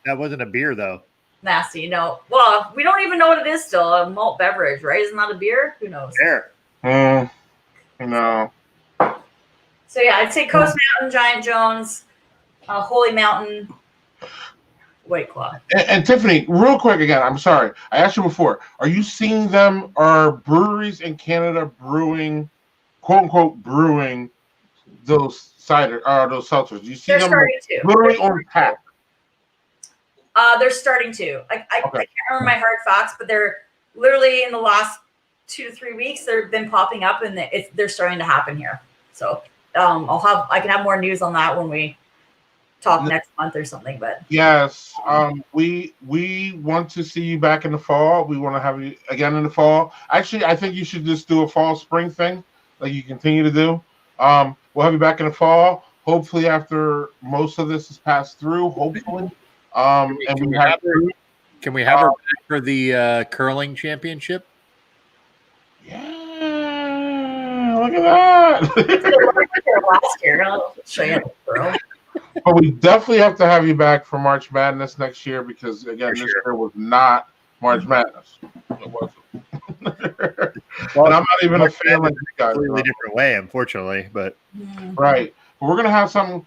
wasn't a beer though. Nasty. No. Well, we don't even know what it is still. A malt beverage, right? Isn't that a beer? Who knows? Beer. No. So yeah, I'd say Coast Mountain, Giant Jones, Holy Mountain, White Claw. And Tiffany, real quick again, I'm sorry. I asked you before. Are you seeing are breweries in Canada brewing, quote unquote, brewing those cider those seltzers? Do you see them literally on tap? They're starting to. I can't remember my hard facts, but they're literally in the last 2 to 3 weeks. They've been popping up, and they're starting to happen here. So I can have more news on that when we talk next month or something. But yes, we want to see you back in the fall. We want to have you again in the fall. Actually, I think you should just do a fall spring thing, like you continue to do. We'll have you back in the fall. Hopefully, after most of this is passed through. Hopefully. Can we have her back for the curling championship? Yeah, look at that. Last year, I'll show you the curl. But we definitely have to have you back for March Madness next year because again, this year was not March Madness. It wasn't. Well, and I'm not even a fan like you guys. Completely different way, unfortunately, but right. But we're gonna have something.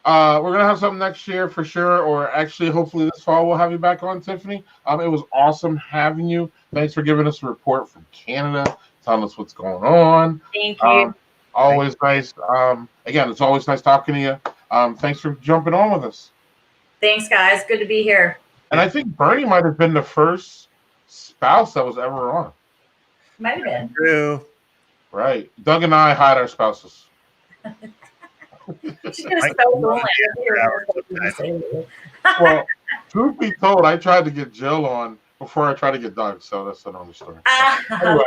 We're gonna have something next year for sure, or actually, hopefully this fall we'll have you back on, Tiffany. It was awesome having you. Thanks for giving us a report from Canada, telling us what's going on. Thank you. Always nice. Again, it's always nice talking to you. Thanks for jumping on with us. Thanks, guys. Good to be here. And I think Bernie might have been the first spouse that was ever on. Might have been. True. Right. Doug and I hide our spouses. She's gonna spell Well, truth be told, I tried to get Jill on before I tried to get Doug, so that's another story. Anyway,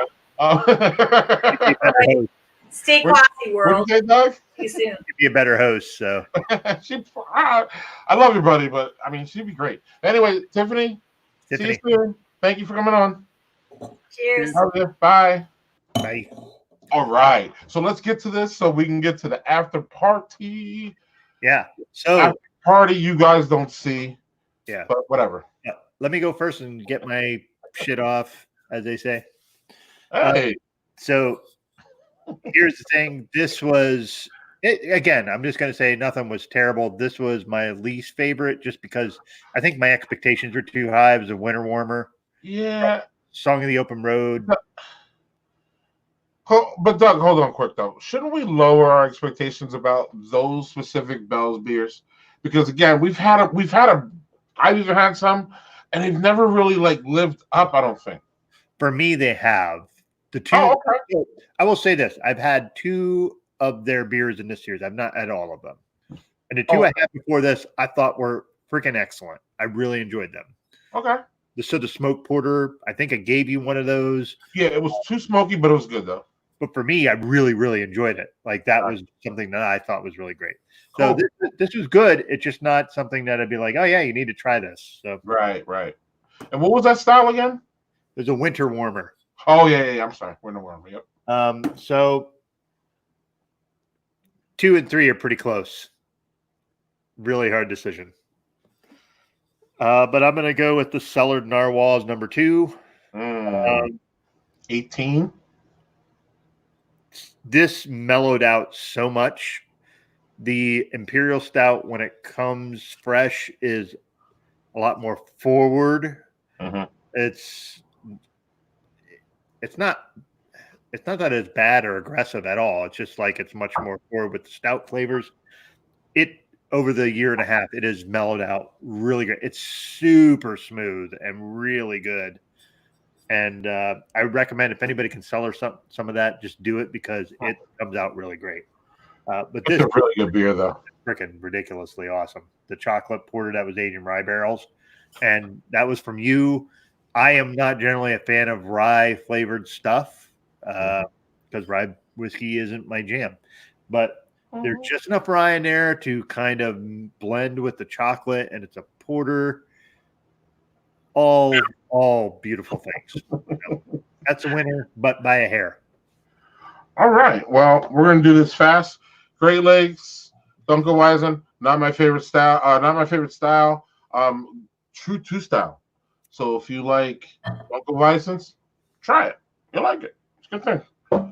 stay classy, world. What did you say, Doug? See you soon. You'd be a better host, so. I love you, buddy, but I mean, she'd be great. Anyway, Tiffany, see you soon. Thank you for coming on. Cheers. Bye. Bye. All right, so let's get to this so we can get to the after party. Yeah. So after party, you guys don't see. Yeah. But whatever. Yeah. Let me go first and get my shit off, as they say. Hey. So here's the thing. This was again. I'm just going to say nothing was terrible. This was my least favorite, just because I think my expectations were too high. It was a winter warmer. Yeah. Song of the Open Road. But Doug, hold on quick though. Shouldn't we lower our expectations about those specific Bell's beers? Because again, I've even had some, and they've never really lived up. I don't think. For me, they have the two. Oh, okay. I will say this: I've had 2 of their beers in this series. I've not had all of them, and the 2 I had before this, I thought were freaking excellent. I really enjoyed them. Okay. The smoke porter. I think I gave you one of those. Yeah, it was too smoky, but it was good though. but for me, I really, really enjoyed it. Like that was something that I thought was really great. So this was good. It's just not something that I'd be like, oh yeah, you need to try this. So right. And what was that style again? There's a winter warmer. Oh yeah. I'm sorry, winter warmer. Yep. So 2 and 3 are pretty close. Really hard decision. But I'm going to go with the Cellared Narwhal as number 2. 18. This mellowed out so much. The Imperial Stout, when it comes fresh, is a lot more forward. It's not that it's bad or aggressive at all. It's just like it's much more forward with the stout flavors. It over the year and a half, it has mellowed out really good. It's super smooth and really good. And I would recommend if anybody can sell some of that, just do it because it comes out really great. But this is a really good beer, though. Freaking ridiculously awesome. The chocolate porter that was aged in rye barrels, and that was from you. I am not generally a fan of rye flavored stuff because rye whiskey isn't my jam, but there's just enough rye in there to kind of blend with the chocolate, and it's a porter. All beautiful things. That's a winner, but by a hair. All right. Well, we're going to do this fast. Great Lakes, Dunkelweizen, not my favorite style. True to style. So if you like Dunkelweizens, try it. You'll like it. It's a good thing.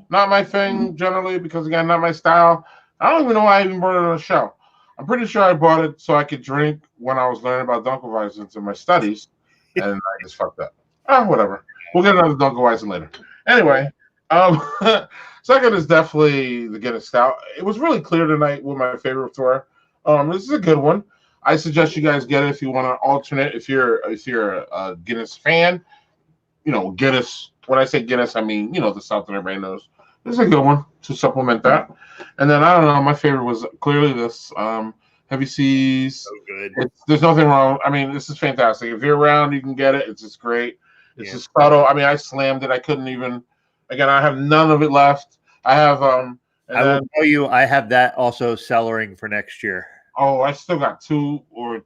Not my thing generally because, again, not my style. I don't even know why I even brought it on the show. I'm pretty sure I bought it so I could drink when I was learning about Dunkelweizens in my studies, and I just fucked up. Oh, whatever. We'll get another Dunkelweizen later. Anyway, second is definitely the Guinness Stout. It was really clear tonight what my favorites were. This is a good one. I suggest you guys get it if you want to alternate. If you're a Guinness fan, Guinness. When I say Guinness, I mean the South that everybody knows. This is a good one to supplement that. And then I don't know. My favorite was clearly this Heavy Seas. So good. There's nothing wrong. I mean, this is fantastic. If you're around, you can get it. It's just great. It's just subtle. I mean, I slammed it. I couldn't even. Again, I have none of it left. I have. I will tell you, I have that also cellaring for next year. Oh, I still got two. One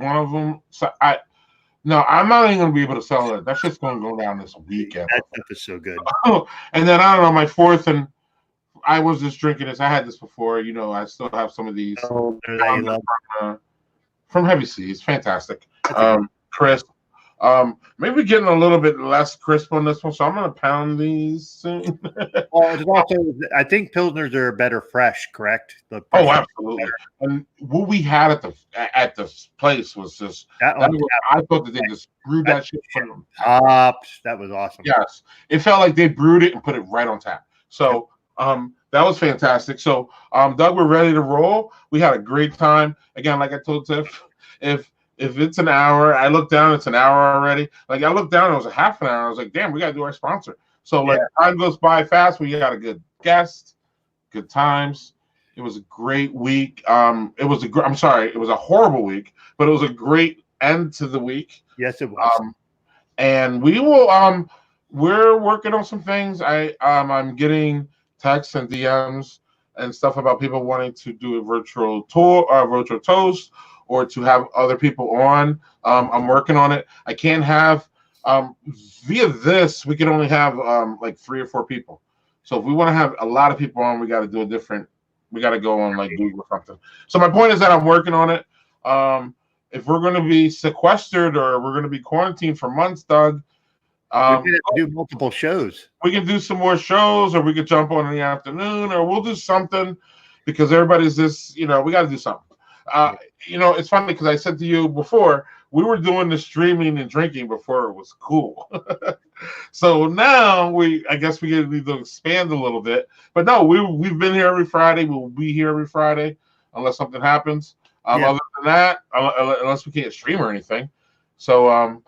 of them. So I'm not even going to be able to sell it. That's just going to go down this weekend. That stuff is so good. And then I don't know, my fourth, and I was just drinking this. I had this before. I still have some of these from Heavy Seas. Fantastic. Crisp. Maybe getting a little bit less crisp on this one, so I'm going to pound these soon. I think Pilsners are better fresh, correct? Absolutely. Better. And what we had at the place was just I thought that they just brewed that shit from top. That was awesome. Yes, it felt like they brewed it and put it right on tap. So that was fantastic. So Doug, we're ready to roll. We had a great time. Again, like I told Tiff, if it's an hour, I look down, it's an hour already. Like I looked down, it was a half an hour. I was like, damn, we got to do our sponsor. So time goes by fast. We got a good guest, good times. It was a great week. It was a horrible week, but it was a great end to the week. Yes, it was. And we will, we're working on some things. I'm getting texts and DMs and stuff about people wanting to do a virtual tour, virtual toast, or to have other people on. I'm working on it. I can't have, via this, we can only have like 3 or 4 people. So if we want to have a lot of people on, we got to do we got to go on like Google or something. So my point is that I'm working on it. If we're going to be sequestered or we're going to be quarantined for months, Doug, we can do multiple shows. We can do some more shows, or we could jump on in the afternoon, or we'll do something because everybody's just, we got to do something. It's funny because I said to you before, we were doing the streaming and drinking before it was cool. So now I guess we need to expand a little bit. But no, we've been here every Friday. We'll be here every Friday unless something happens. Other than that, unless we can't stream or anything. So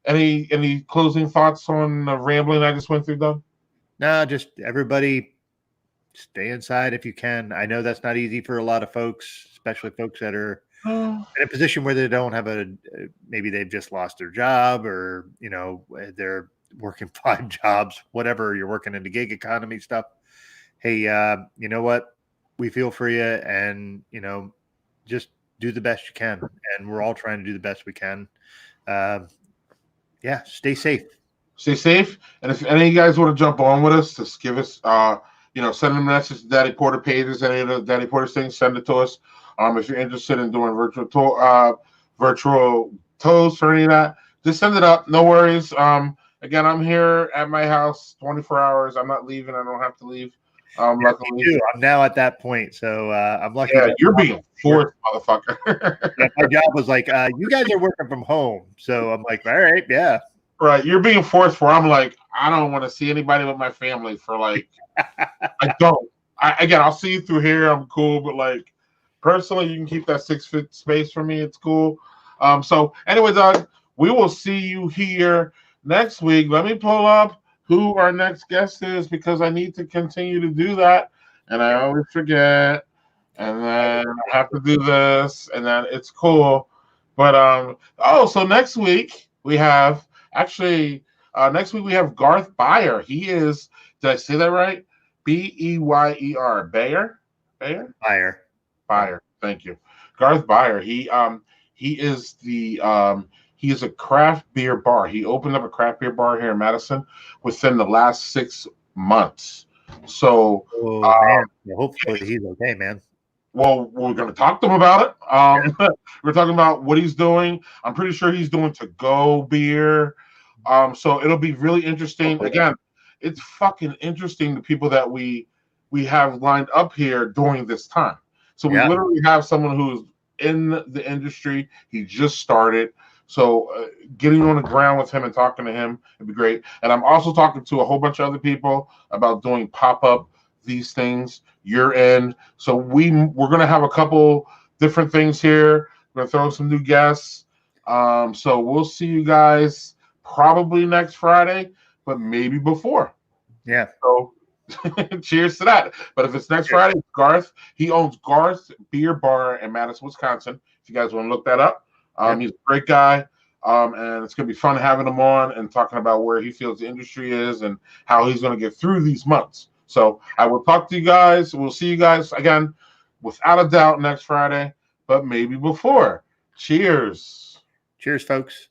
any closing thoughts on the rambling I just went through, Doug? No, just everybody stay inside if you can. I know that's not easy for a lot of folks, especially folks that are in a position where they don't have maybe they've just lost their job, or they're working 5 jobs, whatever, you're working in the gig economy stuff. hey, you know what? We feel for you, and just do the best you can. And we're all trying to do the best we can. Yeah, stay safe. Stay safe. And if any of you guys want to jump on with us, just give us, send them a message to Daddy Porter pages, any of the Daddy Porter things, send it to us. If you're interested in doing virtual toast or any of that, just send it up. No worries. Again, I'm here at my house 24 hours. I'm not leaving. I don't have to leave. Luckily, I'm now at that point, so I'm lucky. Yeah, you're being forced, motherfucker. Yeah, my job was like, you guys are working from home, so I'm like, all right, yeah. Right, you're being forced for. I'm like, I don't want to see anybody but my family for like. I don't. I'll see you through here. I'm cool, but like personally, you can keep that 6 foot space for me. It's cool. So anyway, Doug, we will see you here next week. Let me pull up who our next guest is because I need to continue to do that, and I always forget. And then I have to do this, and then it's cool. But so next week we have. Actually, next week we have Garth Beyer. He is, did I say that right? Beyer. Bayer? Beyer. Thank you. Garth Beyer. He is he is a craft beer bar. He opened up a craft beer bar here in Madison within the last 6 months. So hopefully he's okay, man. Well, we're going to talk to him about it. We're talking about what he's doing. I'm pretty sure he's doing to-go beer. So it'll be really interesting. Again, it's fucking interesting the people that we have lined up here during this time. So we literally have someone who's in the industry. He just started. So getting on the ground with him and talking to him would be great. And I'm also talking to a whole bunch of other people about doing pop-up these things. You're in. So we're going to have a couple different things here. We're going to throw some new guests. So we'll see you guys probably next Friday, but maybe before. Yeah. So cheers to that. But if it's next Friday, Garth, he owns Garth Beer Bar in Madison, Wisconsin. If you guys want to look that up. He's a great guy. And it's going to be fun having him on and talking about where he feels the industry is and how he's going to get through these months. So I will talk to you guys. We'll see you guys again, without a doubt, next Friday, but maybe before. Cheers. Cheers, folks.